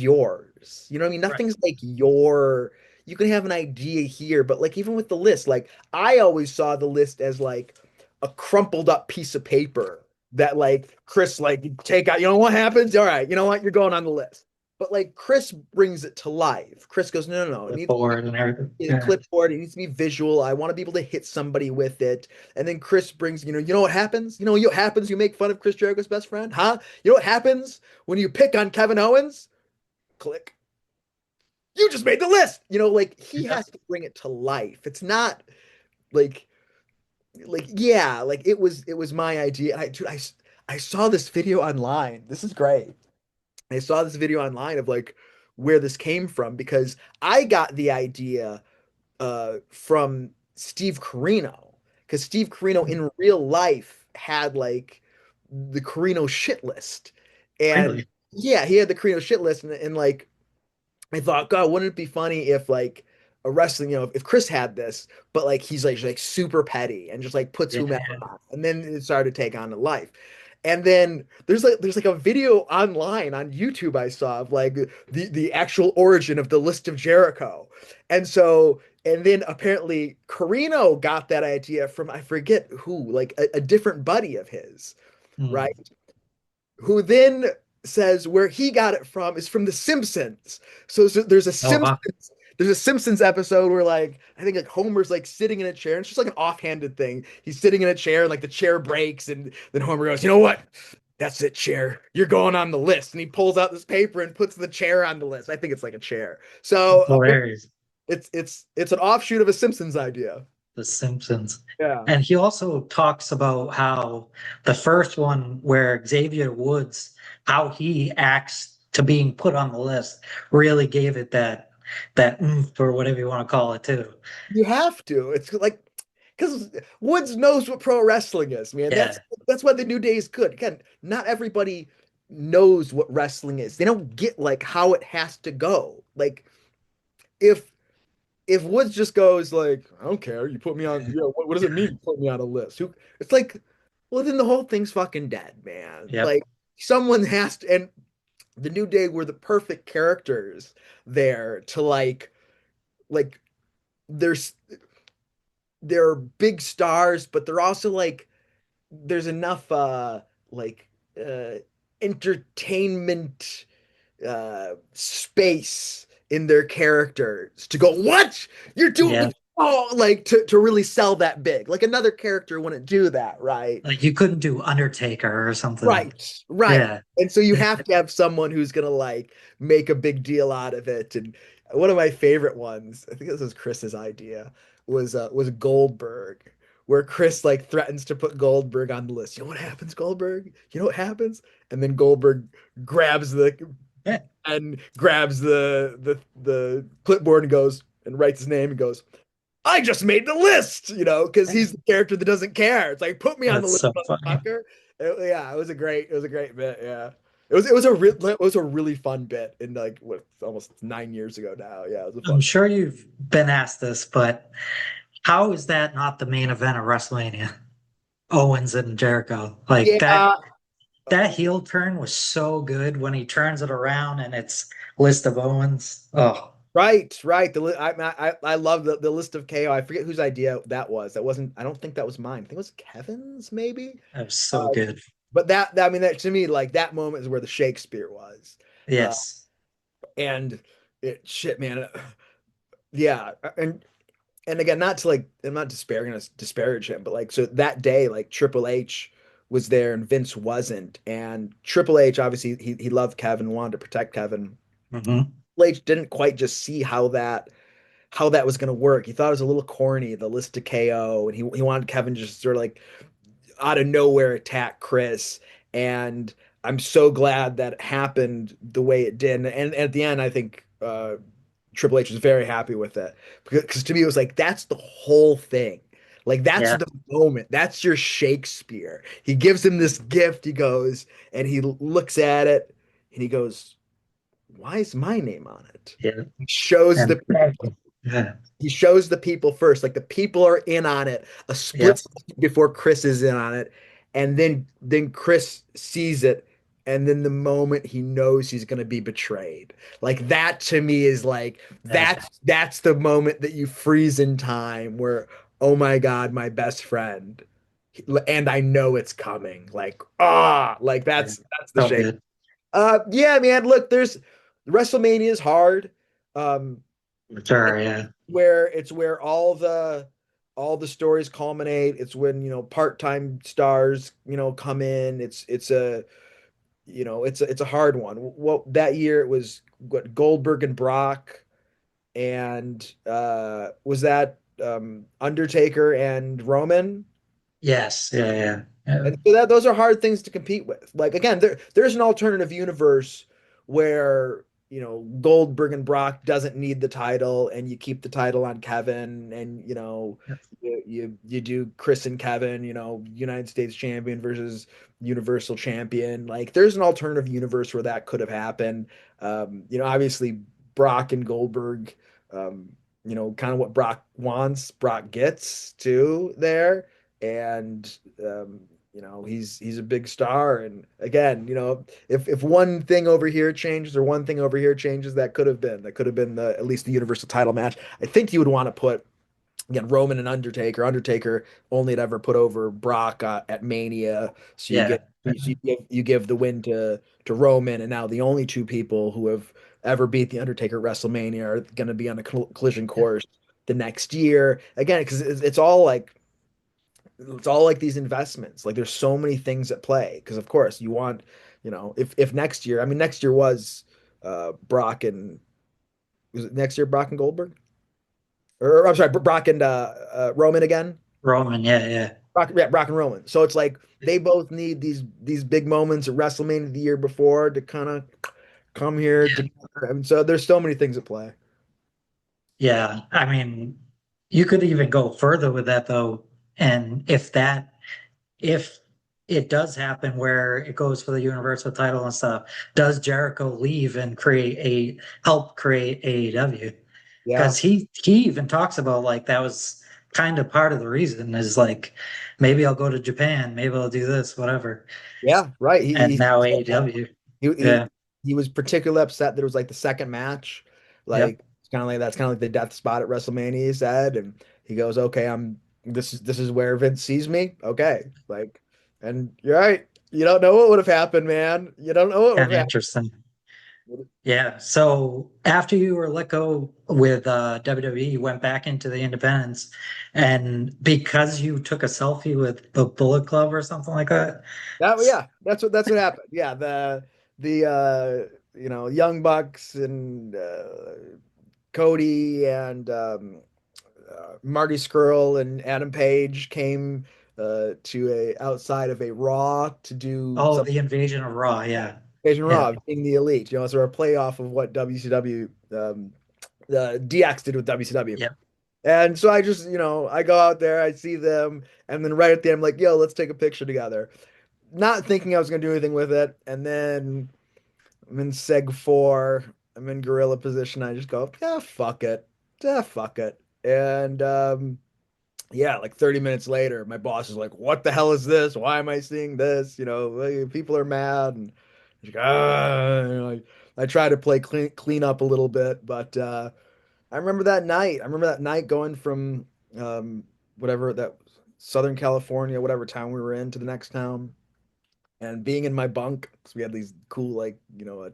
yours, you know what I mean? Right. Nothing's like your, you can have an idea here, but like even with the list, like I always saw the list as like a crumpled up piece of paper that like Chris like take out, you know what happens, all right, you know what, you're going on the list. But like Chris brings it to life. Chris goes, no, no, no. It needs to Clipboard and everything. be a Yeah. clipboard. It needs to be visual. I want to be able to hit somebody with it. And then Chris brings, you know what happens? You know what happens? You make fun of Chris Jericho's best friend, huh? You know what happens when you pick on Kevin Owens? Click. You just made the list. You know, like he Yeah. has to bring it to life. It's not like yeah, like it was my idea. I saw this video online. This is great. I saw this video online of like where this came from because I got the idea from Steve Carino, because Steve Carino in real life had like the Carino shit list. And Really? yeah, he had the Carino shit list, and like I thought, God, wouldn't it be funny if like a wrestling, you know, if Chris had this, but like he's like super petty and just like puts Yeah. whomever on. And then it started to take on to life. And then there's like a video online on YouTube I saw of like the actual origin of the list of Jericho. And so and then apparently Carino got that idea from I forget who, like a different buddy of his, Hmm. right? Who then says where he got it from is from The Simpsons. So Oh, wow. there's a Simpsons episode where like I think like Homer's like sitting in a chair, and it's just like an offhanded thing. He's sitting in a chair and like the chair breaks, and then Homer goes, "You know what? That's it, chair. You're going on the list." And he pulls out this paper and puts the chair on the list. I think it's like a chair. So Hilarious. it's an offshoot of a Simpsons idea. The Simpsons. Yeah. And he also talks about how the first one where Xavier Woods, how he acts to being put on the list really gave it that oomph or whatever you want to call it too. You have to. It's like because Woods knows what pro wrestling is, man. Yeah, That's why the New Day is good. Again, not everybody knows what wrestling is. They don't get like how it has to go. Like if if Woods just goes like, I don't care, you put me on, what does it mean you put me on a list? Who it's like, well then the whole thing's fucking dead, man. yep, Like someone has to, and the New Day were the perfect characters there to like there's they're big stars, but they're also like there's enough like uh entertainment space in their characters to go, what? You're yeah. doing oh like to really sell that big. Like another character wouldn't do that, right? Like you couldn't do Undertaker or something. Right, right. Yeah, And so you have to have someone who's gonna like make a big deal out of it. And one of my favorite ones, I think this was Chris's idea, was Goldberg, where Chris like threatens to put Goldberg on the list. You know what happens, Goldberg? You know what happens? And then Goldberg grabs the yeah, and grabs the clipboard and goes and writes his name and goes, I just made the list, because he's the character that doesn't care. It's like, put me on the that's list, so funny. motherfucker. Yeah, it was a great bit. Yeah, it was a really fun bit, in like what almost 9 years ago now. Yeah, it was a I'm fun. sure you've been asked this, but how is that not the main event of WrestleMania? Owens and Jericho. Like that Yeah, that heel turn was so good when he turns it around and it's list of Owens. Oh, right, right. I love the list of KO. I forget whose idea that was. That wasn't. I don't think that was mine. I think it was Kevin's, maybe. that was so Uh, good. but I mean, that to me, like that moment is where the Shakespeare was. Uh, Yes. and shit, man. Yeah, and again, not to like, I'm not disparage him, but like, so that day, like Triple H was there and Vince wasn't, and Triple H obviously he loved Kevin, wanted to protect Kevin. Hmm. Triple H didn't quite just see how that was going to work. He thought it was a little corny, the list to KO, and he wanted Kevin to just sort of like out of nowhere attack Chris. And I'm so glad that it happened the way it did. And at the end, I think Triple H was very happy with it, because to me it was like that's the whole thing. Like that's Yeah. the moment. That's your Shakespeare. He gives him this gift. He goes and he looks at it and he goes, "Why is my name on it?" Yeah. He shows And the yeah. he shows the people first, like the people are in on it a split Yep. second before Chris is in on it, and then Chris sees it, and then the moment he knows he's going to be betrayed, like that to me is like Yeah. that's the moment that you freeze in time where, oh my God, my best friend, and I know it's coming, like like Yeah. that's the So shape. good. Yeah, man, look, there's WrestleMania is hard. Um, Sure. Yeah. it's where all the stories culminate. It's when, part-time stars, come in. It's a hard one. Well, that year it was what, Goldberg and Brock, and was that Undertaker and Roman? Yes. Yeah. Yeah. Yeah. And so those are hard things to compete with. Like again, there's an alternative universe where, Goldberg and Brock doesn't need the title, and you keep the title on Kevin, and you do Chris and Kevin, United States champion versus Universal champion. Like there's an alternative universe where that could have happened. Obviously Brock and Goldberg, kind of what Brock wants, Brock gets too there. And he's a big star. And again, if one thing over here changes or one thing over here changes, that could have been the at least the universal title match. I think you would want to put, again, Roman and Undertaker only had ever put over Brock at Mania. So Yeah. you give the win to Roman, and now the only two people who have ever beat the Undertaker at WrestleMania are going to be on a collision course the next year. Again, because it's all like these investments. Like there's so many things at play. Because of course you want, if next year, I mean next year was Brock and was it next year Brock and Goldberg? Or I'm sorry, Brock and Roman again. Roman. Yeah. Yeah. Brock, yeah, Brock and Roman. So it's like they both need these big moments at WrestleMania the year before to kind of come here Yeah. together. And so there's so many things at play. Yeah. I mean, you could even go further with that though. And if it does happen where it goes for the Universal title and stuff, does Jericho leave and help create AEW? Yeah. Because he even talks about like that was kind of part of the reason is like maybe I'll go to Japan, maybe I'll do this, whatever. Yeah, right. And now AEW. He Yeah. he was particularly upset that it was like the second match. Yep. Like it's kind of like that's kind of like the death spot at WrestleMania, he said. And he goes, okay, this is where Vince sees me. Okay. Like, and you're right. You don't know what would have happened, man. You don't know what would Kind of have interesting. happened. Yeah. So after you were let go with WWE, you went back into the independents, and because you took a selfie with the Bullet Club or something like that. Yeah, that's what happened. Yeah, the Young Bucks and Cody and Marty Scurll and Adam Page came to a outside of a Raw to do Oh, some the Invasion of Raw. Yeah. Invasion Yeah. Raw, being the Elite. You know, so a playoff of what WCW DX did with WCW. Yep. And so I just, I go out there, I see them, and then right at the end, I'm like, yo, let's take a picture together. Not thinking I was gonna do anything with it, and then I'm in Seg 4. I'm in gorilla position. I just go, yeah, fuck it. Yeah, fuck it. And yeah, like 30 minutes later, my boss is like, what the hell is this? Why am I seeing this? Like, people are mad. And he's like, I try to play clean up a little bit, but I remember that night. I remember that night going from um, whatever that Southern California, whatever town we were in, to the next town and being in my bunk because we had these cool like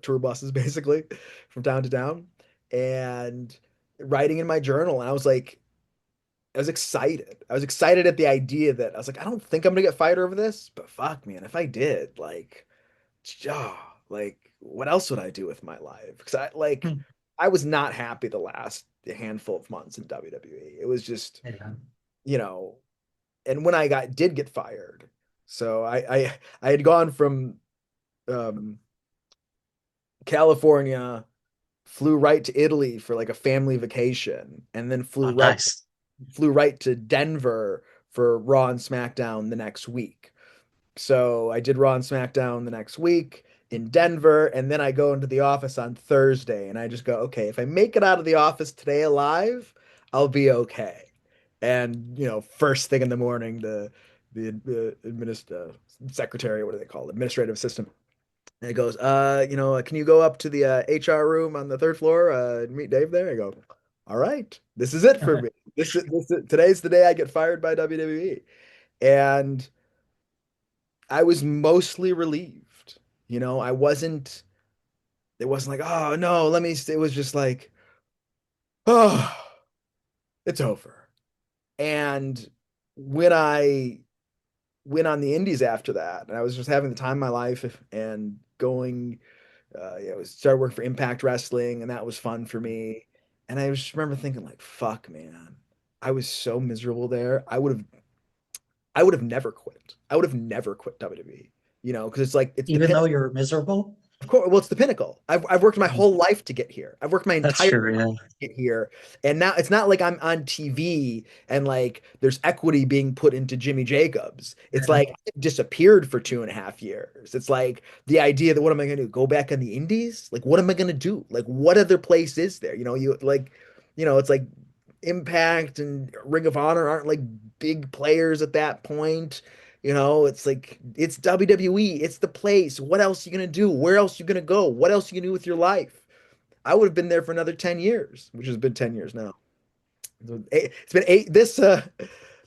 tour buses basically from town to town and writing in my journal and I was excited at the idea that I was like I don't think I'm gonna get fired over this but fuck man if I did like oh, like what else would I do with my life because Hmm. I was not happy the last handful of months in WWE it was just Yeah. you know and when I did get fired so I had gone from um, California, flew right to Italy for like a family vacation, and then Oh, nice. flew right to Denver for Raw and SmackDown the next week. So I did Raw and SmackDown the next week in Denver, and then I go into the office on Thursday, and I just go, okay, if I make it out of the office today alive, I'll be okay. And first thing in the morning, the secretary, what do they call it? Administrative assistant and it goes, can you go up to the HR room on the third floor and meet Dave there? I go, all right, this is it for me. Today's the day I get fired by WWE. And I was mostly relieved. It wasn't like, oh no, let me stay. It was just like, oh, it's over. And when I went on the indies after that, and I was just having the time of my life and going started working for Impact Wrestling, and that was fun for me. And I just remember thinking, like, fuck, man, I was so miserable there. I would have never quit. I would have never quit WWE, because it's like it's the Even pin. though you're miserable. Of course, well, it's the pinnacle. I've worked my whole life to get here. I've worked my That's entire true. Yeah. get here. And now it's not like I'm on TV and like there's equity being put into Jimmy Jacobs. It's Yeah. like I disappeared for 2.5 years. It's like the idea that what am I gonna do? Go back on the indies? Like what am I gonna do? Like what other place is there? It's like Impact and Ring of Honor aren't like big players at that point. It's like it's WWE, it's the place. What else are you gonna do? Where else are you gonna go? What else are you gonna do with your life? I would have been there for another 10 years, which has been 10 years now. It's been eight.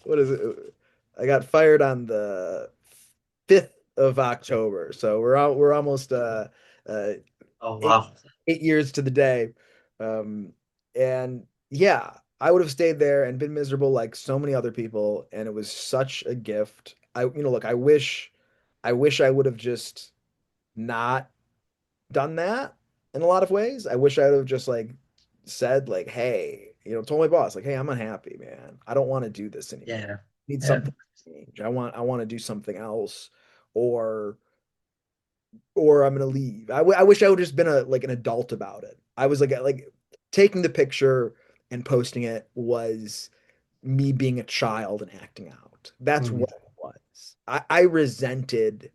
What is it? I got fired on the 5th of October. So we're almost uh Oh, eight, wow. 8 years to the day. Um, and yeah, I would have stayed there and been miserable like so many other people. And it was such a gift. Look, I wish I would have just not done that in a lot of ways. I wish I would have just like said like, hey, told my boss like, hey, I'm unhappy, man. I don't want to do this anymore. Yeah. I need Yeah. something to change. I want to do something else, or or I'm gonna leave. I wish I would have just been an adult about it. I was like taking the picture and posting it was me being a child and acting out. That's Mm. what it was. I resented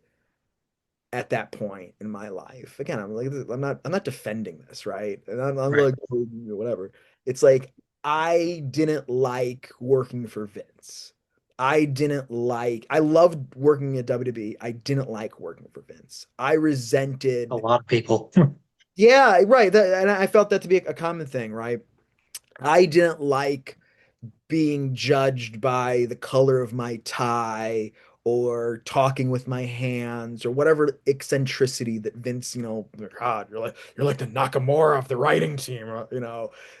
at that point in my life. Again, I'm not defending this, right? And I'm Right. like whatever. It's like I didn't like working for Vince. I loved working at WWE. I didn't like working for Vince. I A resented, lot of people. yeah, right. And I felt that to be a common thing, right? I didn't like being judged by the color of my tie or talking with my hands or whatever eccentricity that Vince, God, you're like the Nakamura of the writing team,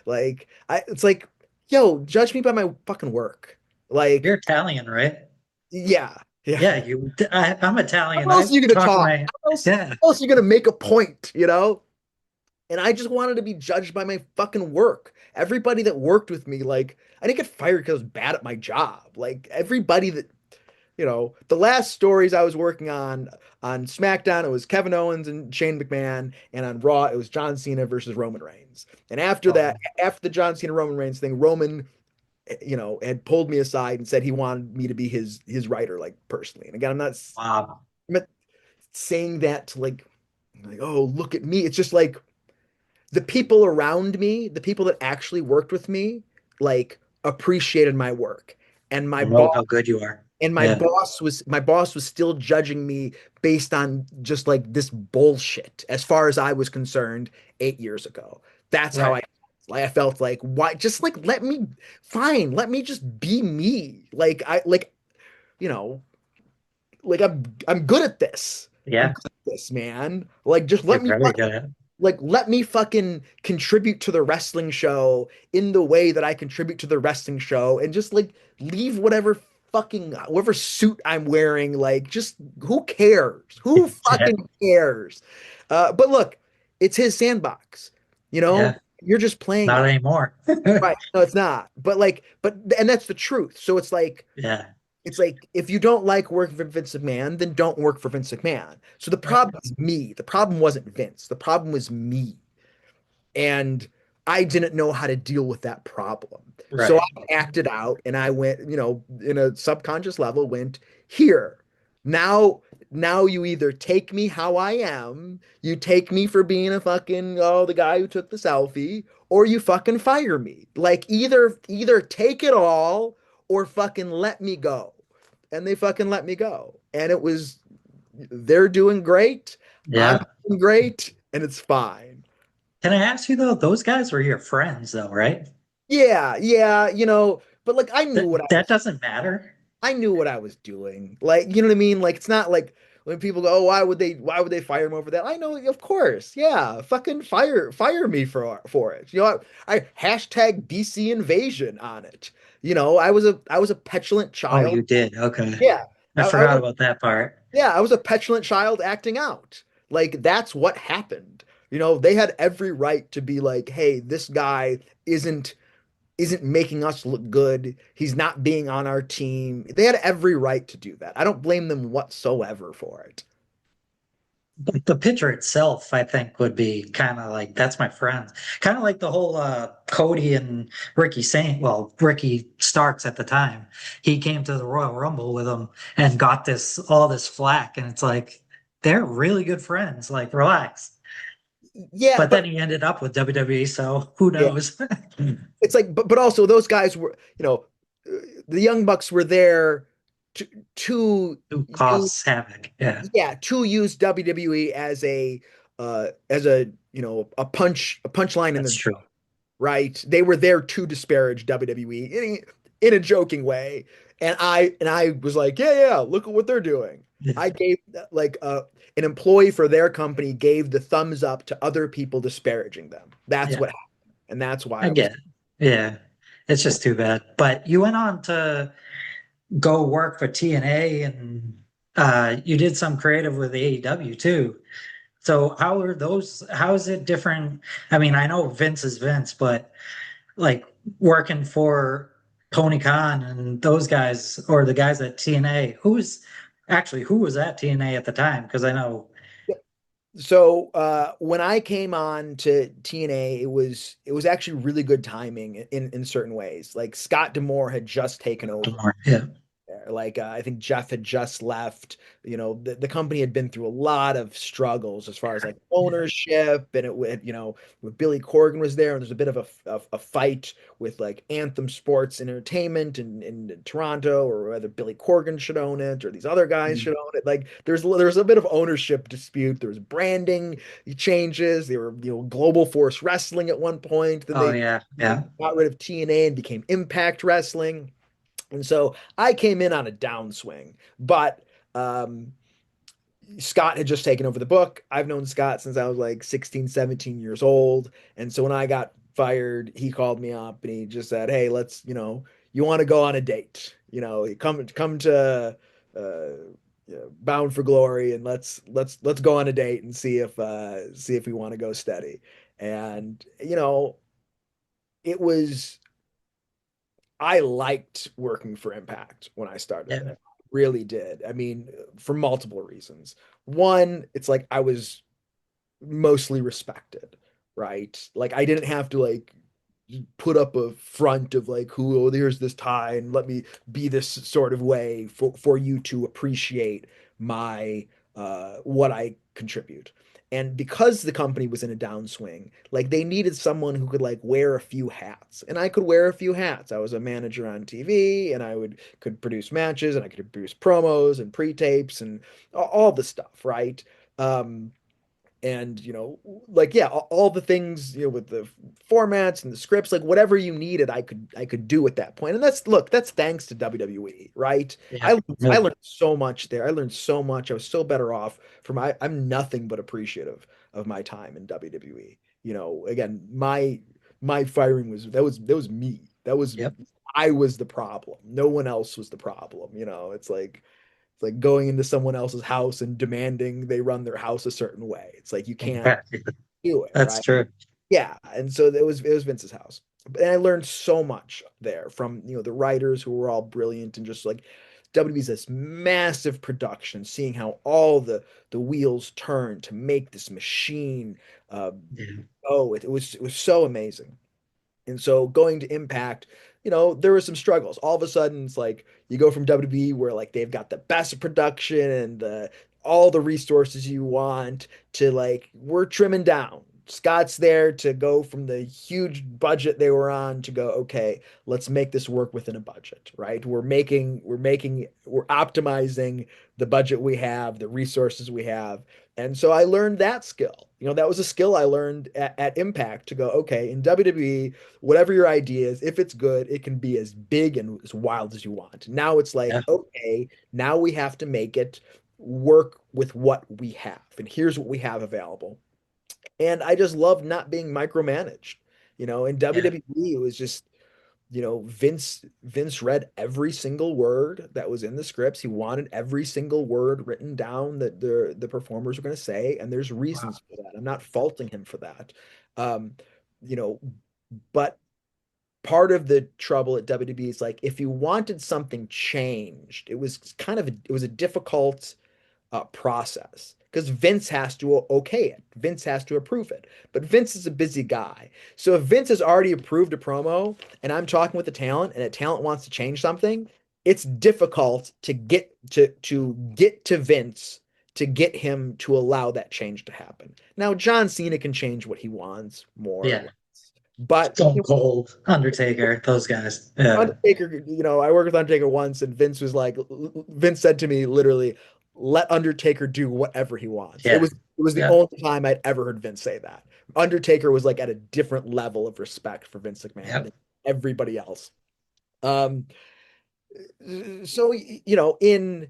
like it's like, yo, judge me by my fucking work. You're Like, Italian, right? yeah, yeah. Yeah, I'm Italian. How else I are you gonna talk talk? my, yeah, How else are you gonna make a point? And I just wanted to be judged by my fucking work. Everybody that worked with me, like, I didn't get fired because I was bad at my job. Like, everybody that, the last stories I was working on SmackDown, it was Kevin Owens and Shane McMahon, and on Raw, it was John Cena versus Roman Reigns. And after that, oh, after the John Cena Roman Reigns thing, Roman, had pulled me aside and said he wanted me to be his writer, like personally. And again, wow, I'm not saying that to like, oh, look at me. It's just like the people around me, the people that actually worked with me, like appreciated my work. And my I know boss how good you are. and Yeah, my boss was still judging me based on just like this bullshit as far as I was concerned 8 years ago. That's how right. I felt like why just like let me just be me. Like I like, you know, like I'm good at this. I'm Yeah, good at this, man. Like just you're very good at it. let me fucking contribute to the wrestling show in the way that I contribute to the wrestling show and just like leave whatever suit I'm wearing, like just who cares? Who Yeah, fucking cares? But look, it's his sandbox. You know, yeah, you're just playing not in it. anymore. Right. No, it's not. And that's the truth. So Yeah, it's like if you don't like working for Vince McMahon, then don't work for Vince McMahon. So the right, problem is me. The problem wasn't Vince. The problem was me. And I didn't know how to deal with that problem. So right, I acted out and I went, in a subconscious level, went here. Now, now you either take me how I am, you take me for being a fucking, oh, the guy who took the selfie, or you fucking fire me. Like either take it all or fucking let me go. And they fucking let me go. And they're doing great. I'm yeah. doing great, and it's fine. Can I ask you though? Those guys were your friends, though, right? Yeah, yeah, but like That doesn't matter. I knew what I was doing. Like, you know what I mean? Like it's not like when people go, "Oh, why would they fire him over that?" I know, of course. Yeah, fucking fire me for it. I hashtag BC invasion on it. I was a petulant Oh, child. you did. Okay. Yeah. I forgot about that part. I was a petulant child acting out. Like that's what happened. They had every right to be like, "Hey, this guy isn't making us look good. He's not being on our team." They had every right to do that. I don't blame them whatsoever for it. But the picture itself, I think, would be kind of like that's my friend. Kind of like the whole Cody and Ricky Saint. Well, Ricky Starks at the time. He came to the Royal Rumble with him and got all this flack, and it's like they're really good friends. Like, relax. Yeah, But but then he ended up with WWE, so who yeah, knows? it's like, but also those guys were, the Young Bucks were there to to Who use, causes havoc? Yeah, yeah, to use WWE as a punchline in that's their, true. right? They were there to disparage WWE in a joking way. And I was like, yeah, yeah, look at what they're doing. Yeah, I gave like an employee for their company gave the thumbs up to other people disparaging them. That's yeah, what happened. And that's why I I was, get it. Yeah, it's just too bad. But you went on to go work for TNA and you did some creative with AEW too. So how is it different? I mean, I know Vince is Vince, but like working for Tony Khan and those guys or the guys at TNA, who was at TNA at the time? Because I know. So when I came on to TNA, it was actually really good timing in certain ways. Like Scott Demore had just taken over. Tomorrow. Yeah. Like I think Jeff had just left. The company had been through a lot of struggles as far as like Yeah. ownership, and it would with Billy Corgan was there, and there's a bit of a fight with like Anthem Sports Entertainment in Toronto, or whether Billy Corgan should own it or these other guys Mm. should own it. Like there's a bit of ownership dispute. There was branding changes. They were Global Force Wrestling at one point. Then Oh they yeah. Yeah. got rid of TNA and became Impact Wrestling. And so I came in on a downswing, but um, Scott had just taken over the book. I've known Scott since I was like 16, 17 years old. And so when I got fired, he called me up and he just said, "Hey, you want to go on a date? Come to Bound for Glory and let's go on a date and see if we want to go steady." And it was I liked working for Impact when I started Yeah. there. Really did. I mean, for multiple reasons. One, it's like I was mostly respected, right? Like I didn't have to like put up a front of like who oh there's this tie and let me be this sort of way for you to appreciate my what I contribute. And because the company was in a downswing, like they needed someone who could like wear a few hats. And I could wear a few hats. I was a manager on TV and I could produce matches and I could produce promos and pre-tapes and all the stuff, right? Um, and like yeah, all the things with the formats and the scripts, like whatever you needed, I could do at that point. And that's thanks to WWE, right? Yeah. I Yeah. learned so much there. I learned so much. I was so better off I'm nothing but appreciative of my time in WWE. Again, my firing that was me. Yep. I was the problem. No one else was the problem. It's like going into someone else's house and demanding they run their house a certain way. It's like you can't Yeah. do it, That's right? true. Yeah. And so it was Vince's house. And I learned so much there from, the writers who were all brilliant and just like WWE's this massive production, seeing how all the wheels turn to make this machine. Uh, Yeah. it was so amazing. And so going to Impact, there were some struggles. All of a sudden, it's like you go from WWE where like they've got the best production and all the resources you want to like we're trimming down. Scott's there to go from the huge budget they were on to go, okay, let's make this work within a budget, right? We're optimizing the budget we have, the resources we have. And so I learned that skill. That was a skill I learned at Impact to go, okay, in WWE, whatever your idea is, if it's good, it can be as big and as wild as you want. Now it's like, Yeah. okay, now we have to make it work with what we have. And here's what we have available. And I just love not being micromanaged. In Yeah. WWE, it was just, Vince read every single word that was in the scripts. He wanted every single word written down that the performers were going to say, and there's Wow. reasons for that. I'm not faulting him for that. Um, you know, but part of the trouble at WWE is like if you wanted something changed, it was a difficult process because Vince has to okay it. Vince has to approve it. But Vince is a busy guy. So if Vince has already approved a promo and I'm talking with the talent and the talent wants to change something, it's difficult to get to Vince to get him to allow that change to happen. Now John Cena can change what he wants more or Yeah. less. But Stone Cold, Undertaker, those guys. Yeah. Undertaker, I worked with Undertaker once, and Vince said to me literally, "Let Undertaker do whatever he wants." It Yeah. was it was the Yeah. only time I'd ever heard Vince say that. Undertaker was like at a different level of respect for Vince McMahon Yep. than everybody else. Um, so in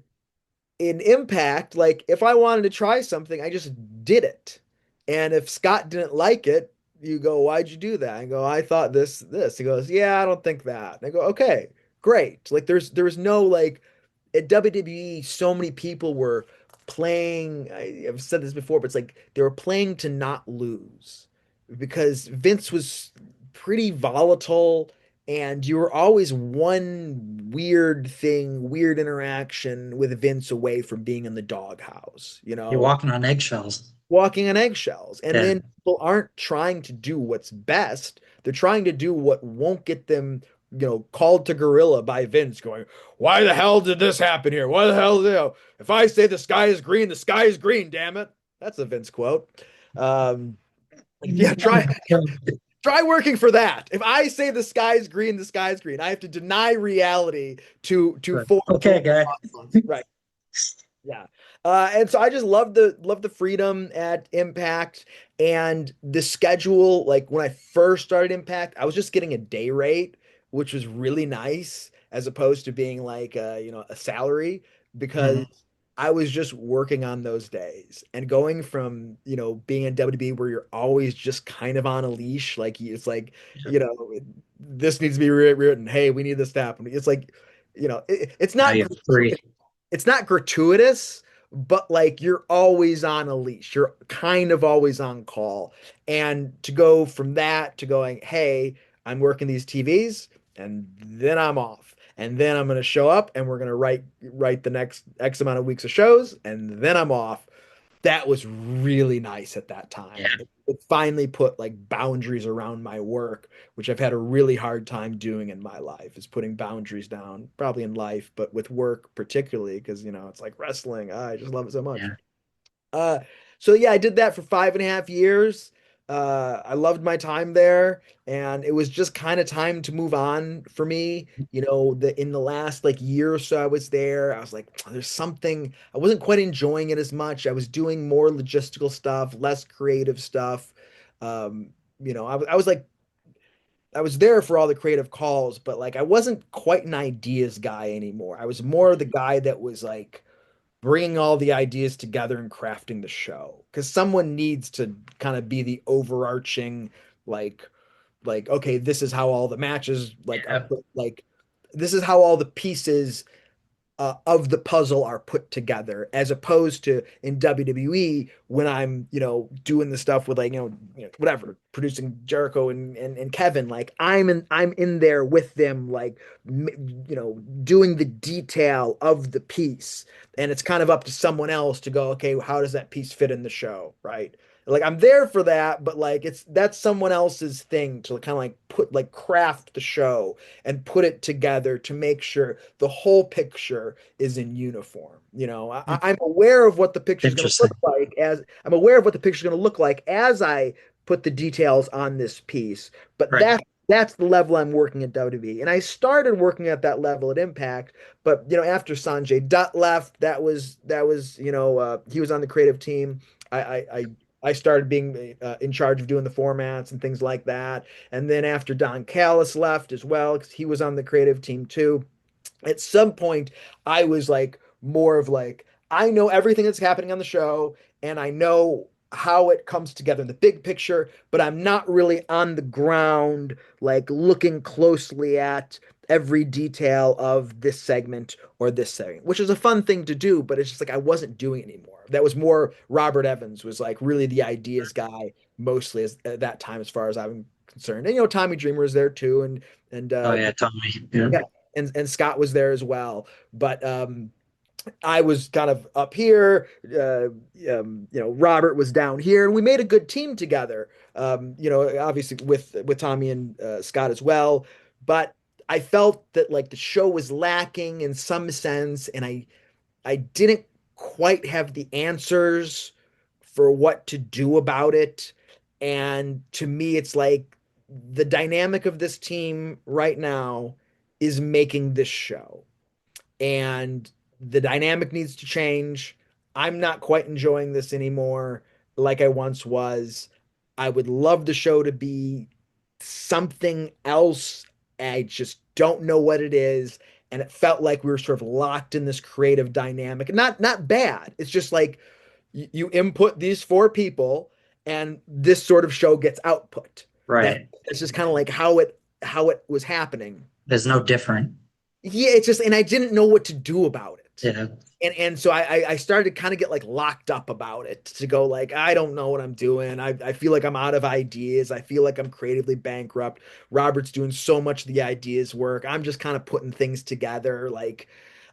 Impact, like if I wanted to try something, I just did it. And if Scott didn't like it, you go, "Why'd you do that?" I go, "I thought this." He goes, "Yeah, I don't think that." And I go, "Okay, great." Like there was no like at WWE, so many people were playing. I've said this before, but it's like they were playing to not lose because Vince was pretty volatile and you were always one weird thing, weird interaction with Vince away from being in the doghouse, You're walking on eggshells. walking on eggshells. And Yeah. then people aren't trying to do what's best. They're trying to do what won't get them, called to gorilla by Vince going, why the hell did this happen here? Why the hell, if I say the sky is green, damn it. That's a Vince quote. Um, yeah, try working for that. If I say the sky is green, the sky is green. I have to deny reality to Right. form to Okay, guy. right. Yeah. And so I just love the freedom at Impact and the schedule. Like when I first started Impact, I was just getting a day rate, which was really nice, as opposed to being like a salary because Mhm. I was just working on those days and going from, being in WWE where you're always just kind of on a leash. Like it's like, Yeah. you know, this needs to be written. Hey, we need this to happen. It's like, it's Now not you're free. it's not gratuitous, but like you're always on a leash. You're kind of always on call. And to go from that to going, hey, I'm working these TVs and then I'm off. And then I'm going to show up and we're going to write the next X amount of weeks of shows and then I'm off. That was really nice at that Yeah. time. It finally put like boundaries around my work, which I've had a really hard time doing in my life, is putting boundaries down, probably in life, but with work particularly, because it's like wrestling. I just love it so much. Yeah. Uh, so yeah, I did that for 5.5 years. I loved my time there, and it was just kind of time to move on for me. In the last like year or so I was there, I was like, there's something I wasn't quite enjoying it as much. I was doing more logistical stuff, less creative stuff. I was like, I was there for all the creative calls, but like I wasn't quite an ideas guy anymore. I was more the guy that was like bringing all the ideas together and crafting the show because someone needs to kind of be the overarching like okay, this is how all the matches like are Yeah. put, like this is how all the pieces of the puzzle are put together, as opposed to in WWE when I'm, doing the stuff with like, whatever, producing Jericho and Kevin. Like I'm in there with them, like, doing the detail of the piece. And it's kind of up to someone else to go, okay, how does that piece fit in the show? Right. Like I'm there for that, but like that's someone else's thing to kind of like craft the show and put it together to make sure the whole picture is in uniform. I'm aware of what the picture is going to look Interesting. like as I'm aware of what the picture is going to look like as I put the details on this piece. But Right. that's the level I'm working at WWE. And I started working at that level at Impact, but after Sanjay Dutt left, that was he was on the creative team. I I I I started being in charge of doing the formats and things like that. And then after Don Callis left as well, because he was on the creative team too, at some point I was like more of like, I know everything that's happening on the show and I know how it comes together in the big picture, but I'm not really on the ground, like looking closely at every detail of this segment or this segment, which is a fun thing to do, but it's just like I wasn't doing it anymore. That was more Robert Evans was like really the ideas guy mostly at that time, as far as I'm concerned. And Tommy Dreamer was there too, and Oh yeah, Tommy. Yeah. yeah, and Scott was there as well. But I was kind of up here. Robert was down here, and we made a good team together. Obviously with Tommy and Scott as well. But I felt that like the show was lacking in some sense, and I didn't quite have the answers for what to do about it. And to me, it's like the dynamic of this team right now is making this show. And the dynamic needs to change. I'm not quite enjoying this anymore like I once was. I would love the show to be something else. I just don't know what it is. And it felt like we were sort of locked in this creative dynamic. Not bad. It's just like you input these four people and this sort of show gets output. Right. That's just kind of like how it was happening. There's no different. Yeah, it's just, and I didn't know what to do about it. Yeah. And so I started to kind of get like locked up about it, to go like, I don't know what I'm doing. I feel like I'm out of ideas. I feel like I'm creatively bankrupt. Robert's doing so much of the ideas work. I'm just kind of putting things together. Like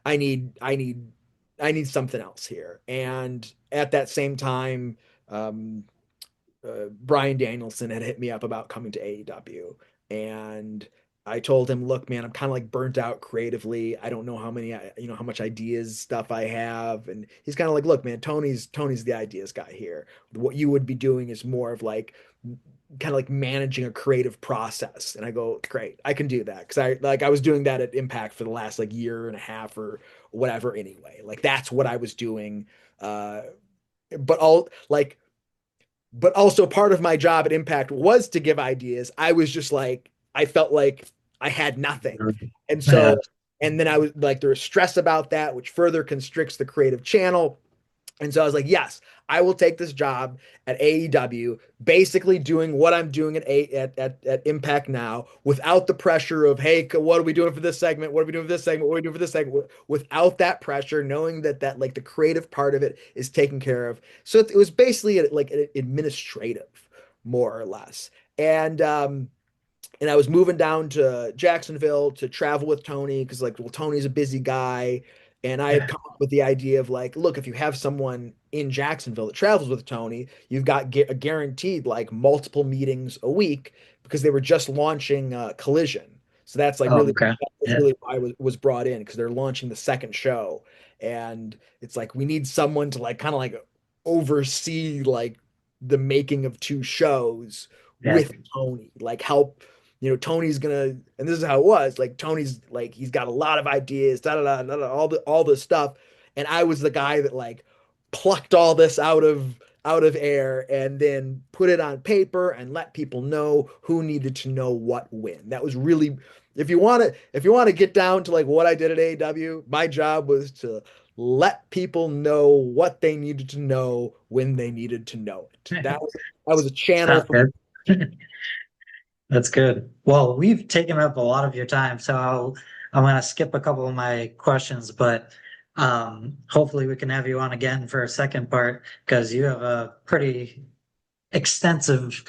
I need I need something else here. And at that same time, um, Brian Danielson had hit me up about coming to AEW, and I told him, "Look, man, I'm kind of like burnt out creatively. I don't know how many, how much ideas stuff I have." And he's kind of like, "Look, man, Tony's the ideas guy here. What you would be doing is more of like kind of like managing a creative process." And I go, "Great, I can do that." Because I was doing that at Impact for the last like year and a half or whatever anyway. Like that's what I was doing. Uh, but all like but also part of my job at Impact was to give ideas. I was just like, I felt like I had nothing. And Yeah. so, and then I was like, there was stress about that, which further constricts the creative channel. And so I was like, yes, I will take this job at AEW, basically doing what I'm doing at Impact now, without the pressure of, hey, what are we doing for this segment? What are we doing for this segment? What are we doing for this segment? Without that pressure, knowing that like the creative part of it is taken care of. So it was basically like administrative, more or less. And I was moving down to Jacksonville to travel with Tony because, like, well, Tony's a busy guy. And I had Yeah. come up with the idea of, like, look, if you have someone in Jacksonville that travels with Tony, you've got a guaranteed, like, multiple meetings a week because they were just launching Collision. So Oh, okay. that's Yeah. really why I was brought in because they're launching the second show. And it's like, we need someone to, like, kind of like oversee, like, the making of two shows Yeah. with Tony, like help Tony's gonna, and this is how it was. Like Tony's like he's got a lot of ideas, da da da da, da all this stuff, and I was the guy that like plucked all this out of air and then put it on paper and let people know who needed to know what when. That was really, if you want to get down to like what I did at AEW, my job was to let people know what they needed to know when they needed to know it. That was a channel Sounds for. good. That's good. Well, we've taken up a lot of your time, so I'm going to skip a couple of my questions, but hopefully we can have you on again for a second part because you have a pretty extensive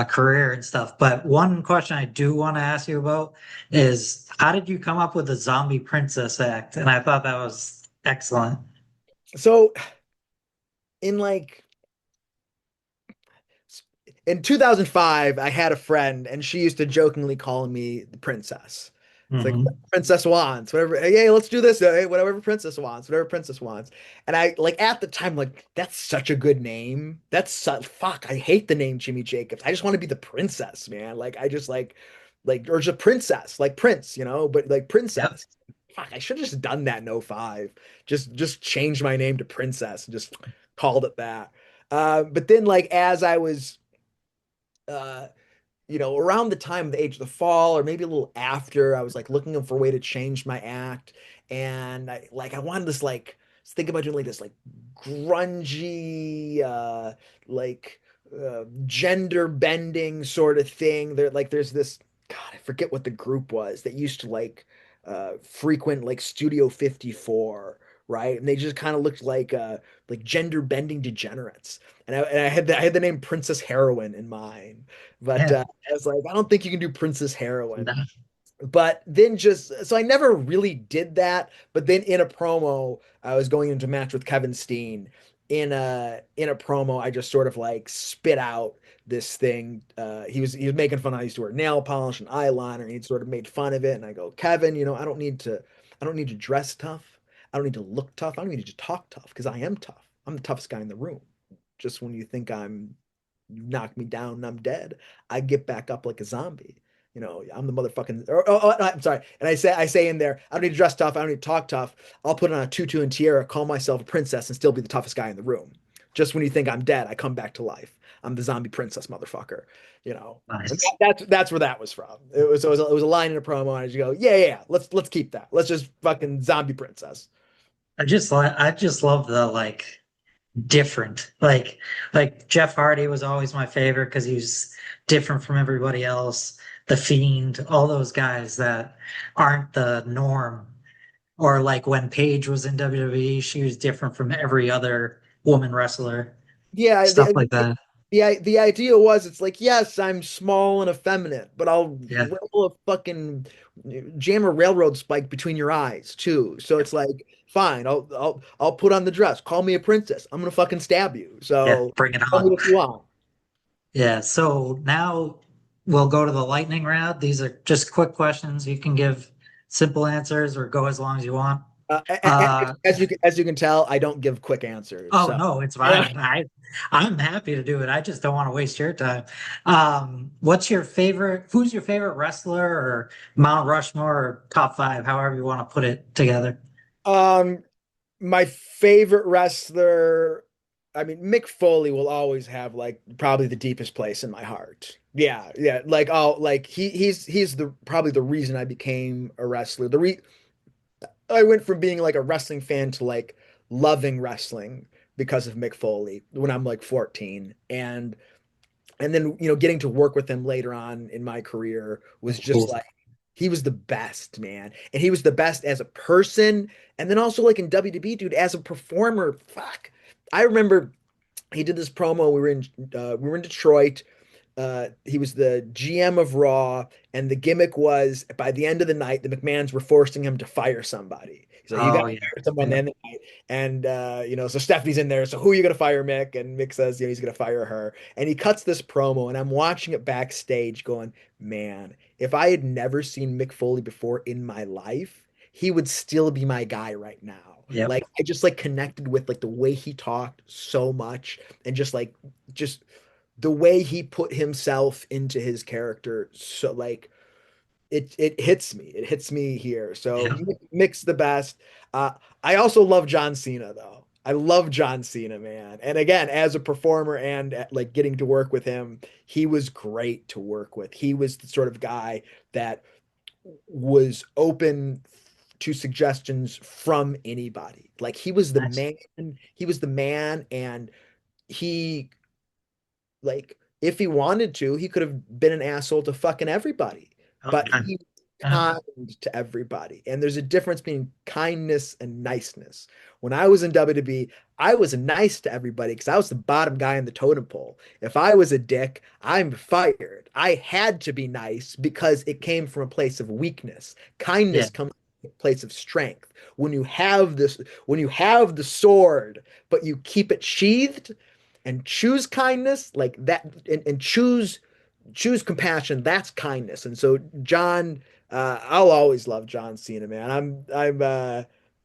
career and stuff. But one question I do want to ask you about is how did you come up with the Zombie Princess Act? And I thought that was excellent. So in like in 2005, I had a friend, and she used to jokingly call me the princess. It's like Hmm. princess wants, whatever. Hey, let's do this. Hey, whatever princess wants, whatever princess wants. And I like at the time, like that's such a good name. Fuck. I hate the name Jimmy Jacobs. I just want to be the princess, man. Like I just like or just princess, like prince, but like Yep. princess. Fuck, I should have just done that in '05. Just changed my name to princess and just called it that. But then like as I was uh, around the time of the Age of the Fall, or maybe a little after, I was like looking for a way to change my act, and I wanted this like think about doing like this like grungy, like gender bending sort of thing. There's this God, I forget what the group was that used to like frequent like Studio 54. Right. And they just kind of looked like gender bending degenerates. And I had the name Princess Heroine in mind. But Yeah. I was like, I don't think you can do Princess Heroine. No. But then just so I never really did that. But then in a promo, I was going into a match with Kevin Steen. In a promo, I just sort of like spit out this thing. He was making fun. I used to wear nail polish and eyeliner, and he'd sort of made fun of it. And I go, Kevin, I don't need to dress tough. I don't need to look tough. I don't need to talk tough because I am tough. I'm the toughest guy in the room. Just when you think you knock me down and I'm dead, I get back up like a zombie. I'm the motherfucking. I'm sorry. And I say in there, I don't need to dress tough. I don't need to talk tough. I'll put on a tutu and tiara, call myself a princess, and still be the toughest guy in the room. Just when you think I'm dead, I come back to life. I'm the zombie princess, motherfucker. And Nice. that's where that was from. It was a line in a promo, and I just go, yeah, yeah, yeah, let's keep that. Let's just fucking zombie princess. I just love the like different. Like Jeff Hardy was always my favorite because he was different from everybody else. The Fiend, all those guys that aren't the norm. Or like when Paige was in WWE, she was different from every other woman wrestler. Yeah, Stuff like that. the idea was it's like, yes, I'm small and effeminate, but I'll Yeah, roll a fucking jam a railroad spike between your eyes too. So it's like, fine, I'll put on the dress. Call me a princess. I'm gonna fucking stab you. yeah, So bring it tell me on. what you want. Yeah, so now we'll go to the lightning round. These are just quick questions. You can give simple answers or go as long as you want. Uh, As you can tell, I don't give quick answers. oh So no, it's yeah. fine. I'm happy to do it. I just don't want to waste your time. Who's your favorite wrestler or Mount Rushmore or top five, however you want to put it together? Um, my favorite wrestler, I mean, Mick Foley will always have like probably the deepest place in my heart. Yeah, yeah. Like like he's the probably the reason I became a wrestler. I went from being like a wrestling fan to like loving wrestling because of Mick Foley when I'm like 14. And then getting to work with him later on in my career was just Cool. like he was the best, man. And he was the best as a person, and then also like in WWE, dude, as a performer. Fuck, I remember he did this promo. We were in Detroit. He was the GM of Raw, and the gimmick was by the end of the night, the McMahons were forcing him to fire somebody. He's like, "You got Oh to yeah. fire someone at the Yeah. end of the night." And so Stephanie's in there. So who are you gonna fire, Mick? And Mick says, he's gonna fire her. And he cuts this promo, and I'm watching it backstage, going, "Man, if I had never seen Mick Foley before in my life, he would still be my guy right now." Yep. Like I just like connected with like the way he talked so much, and just the way he put himself into his character. So like it hits me. It hits me here. So Yep. Mick's the best. Uh, I also love John Cena though. I love John Cena, man. And again, as a performer and like getting to work with him, he was great to work with. He was the sort of guy that was open to suggestions from anybody. Like he was the Nice. man. He was the man, and he like, if he wanted to, he could have been an asshole to fucking everybody, Oh but yeah. he Yeah. was kind to everybody. And there's a difference between kindness and niceness. When I was in WWE, I was nice to everybody because I was the bottom guy in the totem pole. If I was a dick, I'm fired. I had to be nice because it came from a place of weakness. Yeah. Kindness comes from a place of strength. When you have the sword, but you keep it sheathed, and choose kindness like that, and choose compassion, that's kindness. And so John, I'll always love John Cena, man.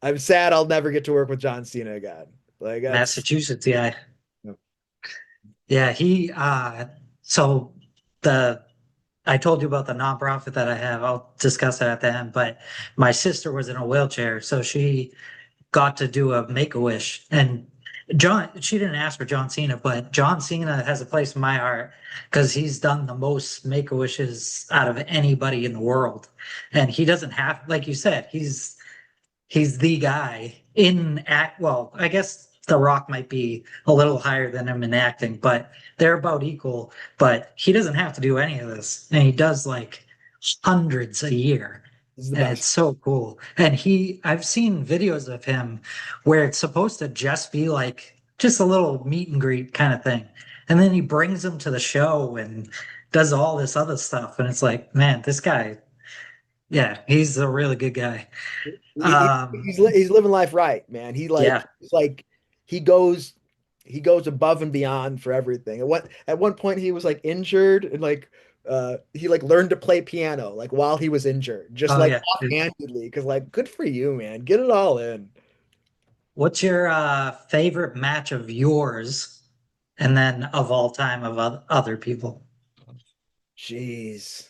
I'm sad I'll never get to work with John Cena again. Like that's Massachusetts. Yeah. Yeah. So the I told you about the nonprofit that I have. I'll discuss that at the end. But my sister was in a wheelchair, so she got to do a Make-A-Wish. And she didn't ask for John Cena, but John Cena has a place in my heart because he's done the most Make-A-Wishes out of anybody in the world. And he doesn't have, like you said, he's the guy in act. Well, I guess The Rock might be a little higher than him in acting, but they're about equal. But he doesn't have to do any of this, and he does like hundreds a year. This is the And it's best. so cool. And I've seen videos of him where it's supposed to just be like just a little meet and greet kind of thing. And then he brings them to the show and does all this other stuff. And it's like, man, this guy, yeah, he's a really good guy. He's living life right, man. Yeah. He's like he goes he goes above and beyond for everything. At one point he was like injured, and like he like learned to play piano like while he was injured, just Oh like yeah. offhandedly, because like good for you, man. Get it all in. What's your favorite match of yours and then of all time of other people? Jeez,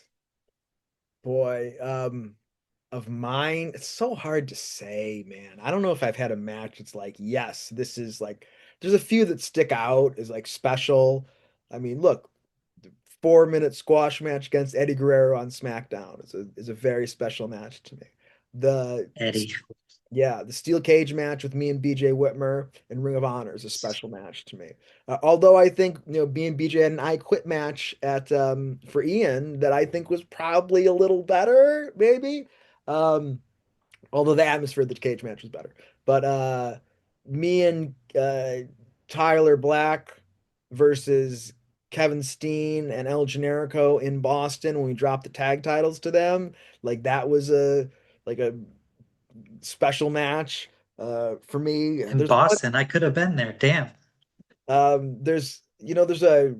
boy. Of mine, it's so hard to say, man. I don't know if I've had a match. It's like, yes, this is like, there's a few that stick out as like special. I mean, look, the 4 minute squash match against Eddie Guerrero on SmackDown is a very special match to me. The Eddie. Yeah, the steel cage match with me and BJ Whitmer in Ring of Honor is a special match to me. Although I think me and BJ had an I Quit match at for Ian that I think was probably a little better, maybe. Um, Although the atmosphere of the cage match was better. But me and Tyler Black versus Kevin Steen and El Generico in Boston when we dropped the tag titles to them. Like that was a special match for me. In Boston, I could have been there. Damn. There's a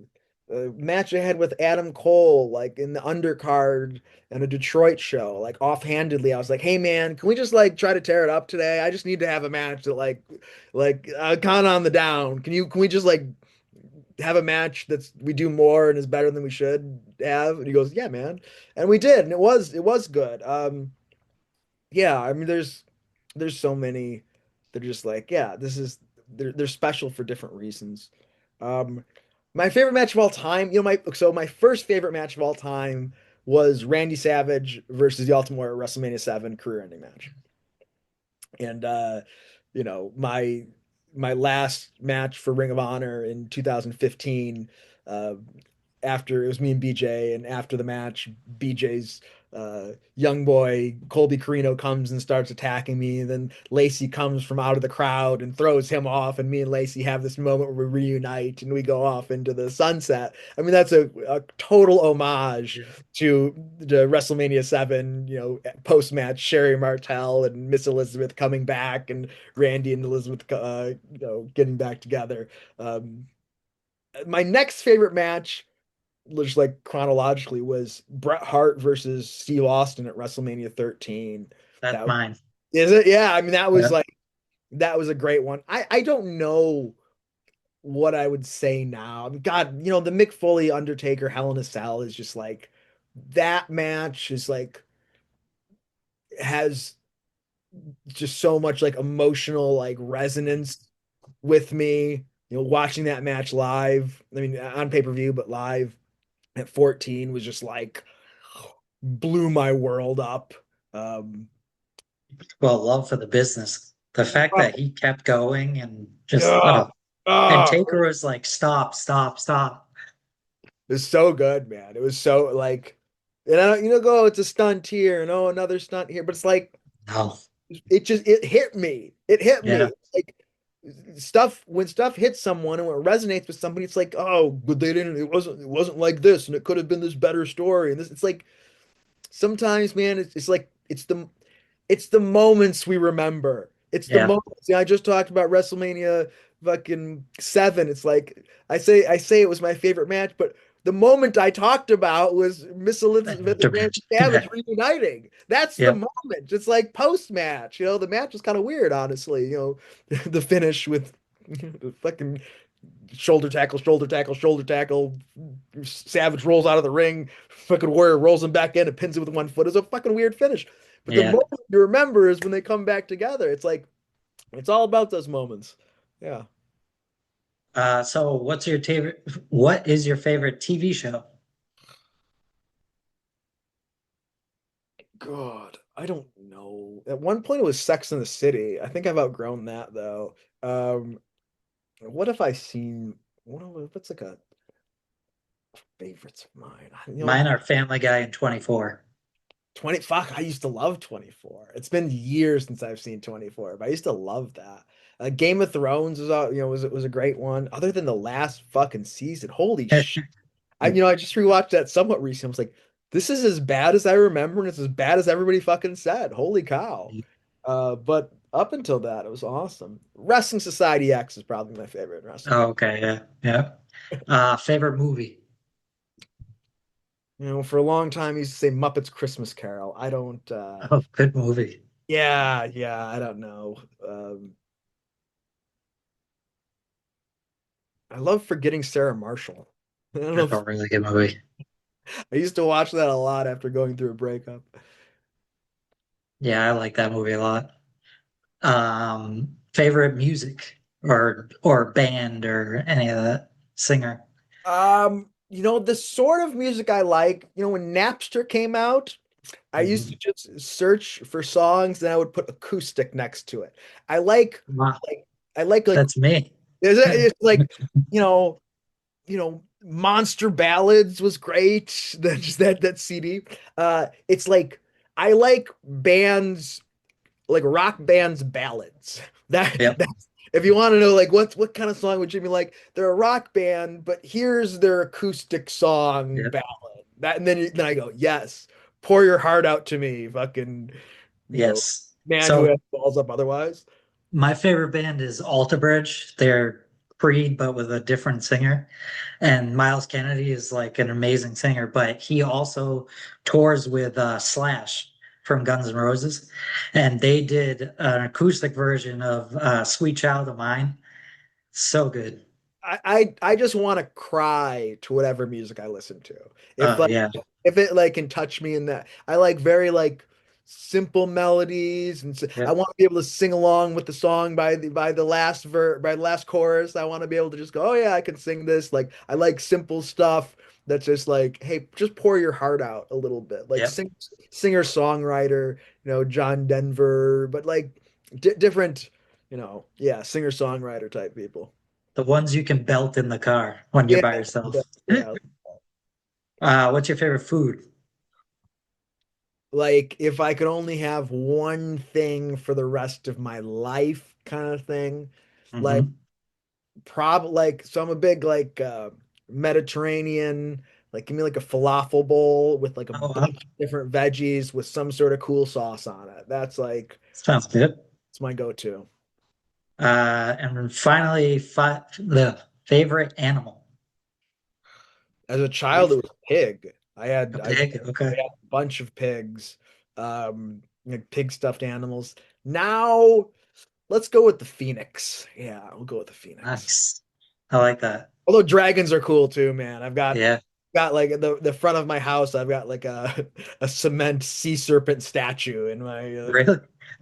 match I had with Adam Cole, like in the undercard and a Detroit show. Like offhandedly, I was like, "Hey man, can we just like try to tear it up today? I just need to have a match that kind of on the down. Can we just like have a match that's we do more and is better than we should have?" And he goes, "Yeah, man," and we did, and it was good. Yeah, I mean, there's so many that are just like, yeah, they're special for different reasons. Um, my favorite match of all time, my first favorite match of all time was Randy Savage versus the Ultimate Warrior at WrestleMania 7 career-ending match. And my last match for Ring of Honor in 2015, uh, after it was me and BJ, and after the match, BJ's young boy Colby Carino comes and starts attacking me, and then Lacey comes from out of the crowd and throws him off, and me and Lacey have this moment where we reunite and we go off into the sunset. I mean, that's a total homage to WrestleMania 7, post match Sherry Martel and Miss Elizabeth coming back, and Randy and Elizabeth, getting back together. Um, my next favorite match, just like chronologically, was Bret Hart versus Steve Austin at WrestleMania 13. That's That mine. is it. Yeah, I mean Yeah. that was a great one. I don't know what I would say now. I mean, God, the Mick Foley Undertaker Hell in a Cell is just like that match is like has just so much like emotional like resonance with me. Watching that match live. I mean, on pay-per-view, but live at 14 was just like blew my world up. Um, Well, love for the business. The fact that he kept going and just, yeah, and oh, Taker was like, stop, stop, stop. it was so good, man. It was so like, and I don't, go, it's a stunt here, and oh, another stunt here, but it's like No. it hit me. It hit Yeah. me. Like stuff when stuff hits someone and when it resonates with somebody, it's like, oh, but they didn't. It wasn't like this, and it could have been this better story. And this, it's like sometimes, man, it's like it's the moments we remember. It's the Yeah. moments. I just talked about WrestleMania fucking 7. It's like I say it was my favorite match, but the moment I talked about was Miss Elizabeth and After Randy match. Savage Yeah. reuniting. That's the Yeah. moment. It's like post match. The match was kind of weird, honestly. The finish with the fucking shoulder tackle, shoulder tackle, shoulder tackle. Savage rolls out of the ring. Fucking Warrior rolls him back in and pins him with one foot. It's a fucking weird finish. But the Yeah. moment you remember is when they come back together. It's like it's all about those moments. Yeah. So what is your favorite TV show? God, I don't know. At one point it was Sex in the City. I think I've outgrown that though. What have I seen? What's like a favorites of mine? Mine are Family Guy and 24. 20, fuck, I used to love 24. It's been years since I've seen 24, but I used to love that. Game of Thrones was a great one. Other than the last fucking season, holy shit! I just rewatched that somewhat recently. I was like, this is as bad as I remember, and it's as bad as everybody fucking said. Holy cow! But up until that, it was awesome. Wrestling Society X is probably my favorite wrestling. Oh, okay, yeah, yeah. Favorite movie? For a long time, I used to say Muppets Christmas Carol. I don't. Oh, good movie. Yeah, yeah, I don't know. I love Forgetting Sarah Marshall. I don't know That's if a really good movie. I used to watch that a lot after going through a breakup. Yeah, I like that movie a lot. Favorite music or band or any of that singer. The sort of music I like, when Napster came out, I used to Mhm. just search for songs and I would put acoustic next to it. I like Wow, like I like that's me. it's like, you know, Monster Ballads was great. That just that CD. It's like I like bands like rock bands ballads. That Yep. that's If you want to know like what kind of song would you be like, they're a rock band, but here's their acoustic song Yeah. ballad. That and then I go, yes, pour your heart out to me, fucking, you know, Yes. man who has So balls up otherwise. my favorite band is Alter Bridge. They're Creed, but with a different singer. And Miles Kennedy is like an amazing singer, but he also tours with Slash from Guns N' Roses. And they did an acoustic version of Sweet Child of Mine. So good. I just want to cry to whatever music I listen to. If like Yeah. if it like can touch me in that, I like very like simple melodies, and I Yep. want to be able to sing along with the song by the by the last chorus. I want to be able to just go, oh yeah, I can sing this. Like I like simple stuff that's just like, hey, just pour your heart out a little bit. Like Yep. singer songwriter, John Denver, but like di different, yeah, singer songwriter type people. The ones you can belt in the car when you're Yeah, by yeah, yourself. yeah. What's your favorite food? Like if I could only have one thing for the rest of my life, kind of thing. Like Hmm. so I'm a big like Mediterranean, like give me like a falafel bowl with like a Oh, wow. bunch of different veggies with some sort of cool sauce on it. That's like Sounds good. it's my go-to. And then finally, the favorite animal. As a child, it was a pig. I A had I, pig. I Okay. had a bunch of pigs, like pig stuffed animals. Now let's go with the Phoenix. Yeah, we'll go with the Phoenix. Nice. I like that. Although dragons are cool too, man. I've Yeah. got like the front of my house. I've got like a a cement sea serpent statue in my Really?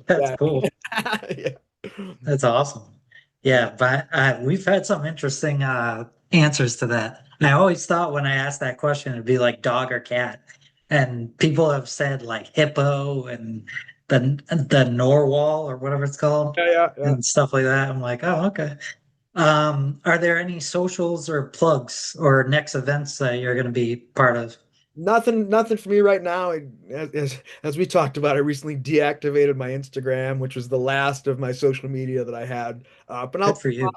That's yeah. cool. Yeah. That's awesome. Yeah. Yeah, but we've had some interesting answers to that. I always thought when I asked that question, it'd be like dog or cat. And people have said like hippo and the narwhal or whatever it's called Yeah, yeah, yeah. and stuff like that. I'm like, oh, okay. Are there any socials or plugs or next events that you're going to be part of? Nothing for me right now. As we talked about, I recently deactivated my Instagram, which was the last of my social media that I had. But Good for you.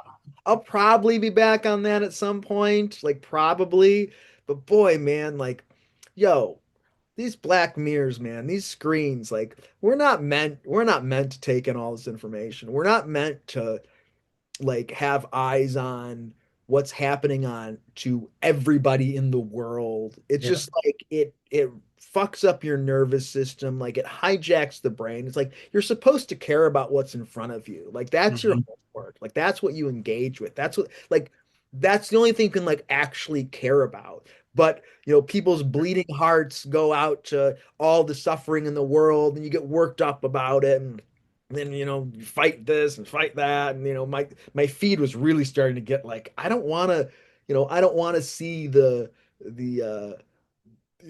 I'll probably be back on that at some point, like probably. But boy, man, like, yo, these black mirrors, man, these screens, like, we're not meant to take in all this information. We're not meant to like have eyes on what's happening on to everybody in the world. It's Yeah. just like it fucks up your nervous system, like it hijacks the brain. It's like you're supposed to care about what's in front of you. Like that's your Hmm. homework. Like that's what you engage with. That's the only thing you can like actually care about. But people's bleeding hearts go out to all the suffering in the world, and you get worked up about it. And then you fight this and fight that, and my feed was really starting to get like I don't want to see the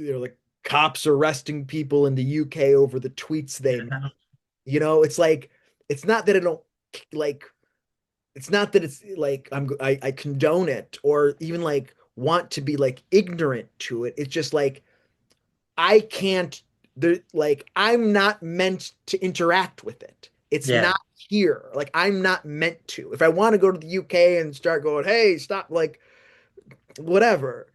like cops arresting people in the UK over the tweets they made. Yeah. It's like it's not that I don't like it's not that it's like I condone it or even like want to be like ignorant to it. It's just like I can't like I'm not meant to interact with it. It's Yeah. not here. Like I'm not meant to. If I want to go to the UK and start going, "Hey, stop," like whatever.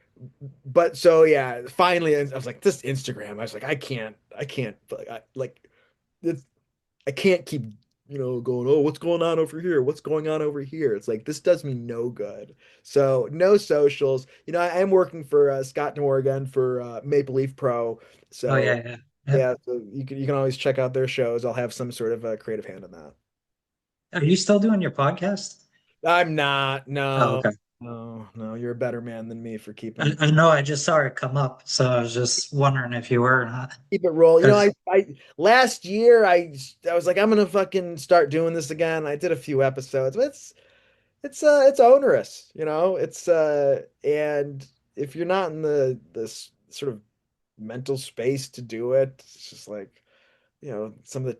But so yeah, finally I was like, this Instagram. I was like, I can't it's I can't keep, going, oh, what's going on over here? What's going on over here? It's like, this does me no good. So, no socials. I am working for Scott Morgan for Maple Leaf Pro. Oh, So, yeah, yeah. Yeah. yeah, so you can always check out their shows. I'll have some sort of creative hand in that. Are you still doing your podcast? I'm not. Oh, No, okay. no, no. You're a better man than me for I know I just saw it come up, so I was just wondering if you were or not. keep it roll. Because I last year I was like, I'm gonna fucking start doing this again. I did a few episodes, but it's onerous, and if you're not in the this sort of mental space to do it, it's just like, some of the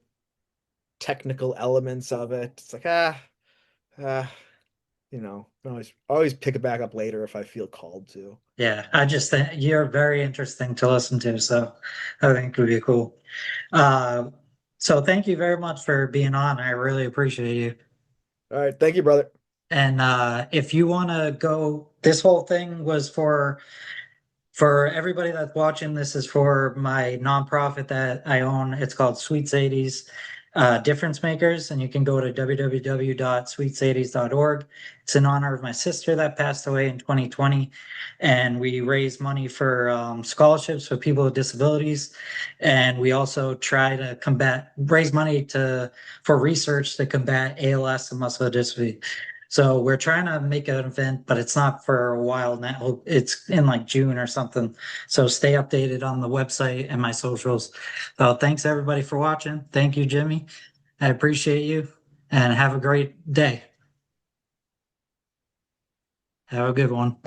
technical elements of it. It's like ah, always pick it back up later if I feel called to. yeah, I just think you're very interesting to listen to, so I think it would be cool. Uh, so thank you very much for being on. I really appreciate you. All right. Thank you, brother. And if you want to go, this whole thing was for everybody that's watching. This is for my nonprofit that I own. It's called Sweet Sadie's Difference Makers, and you can go to www.sweetsadies.org. It's in honor of my sister that passed away in 2020, and we raise money for scholarships for people with disabilities, and we also try to raise money for research to combat ALS and muscular dystrophy. So we're trying to make an event, but it's not for a while now. It's in like June or something. So stay updated on the website and my socials. So thanks everybody for watching. Thank you, Jimmy. I appreciate you and have a great day. Have a good one.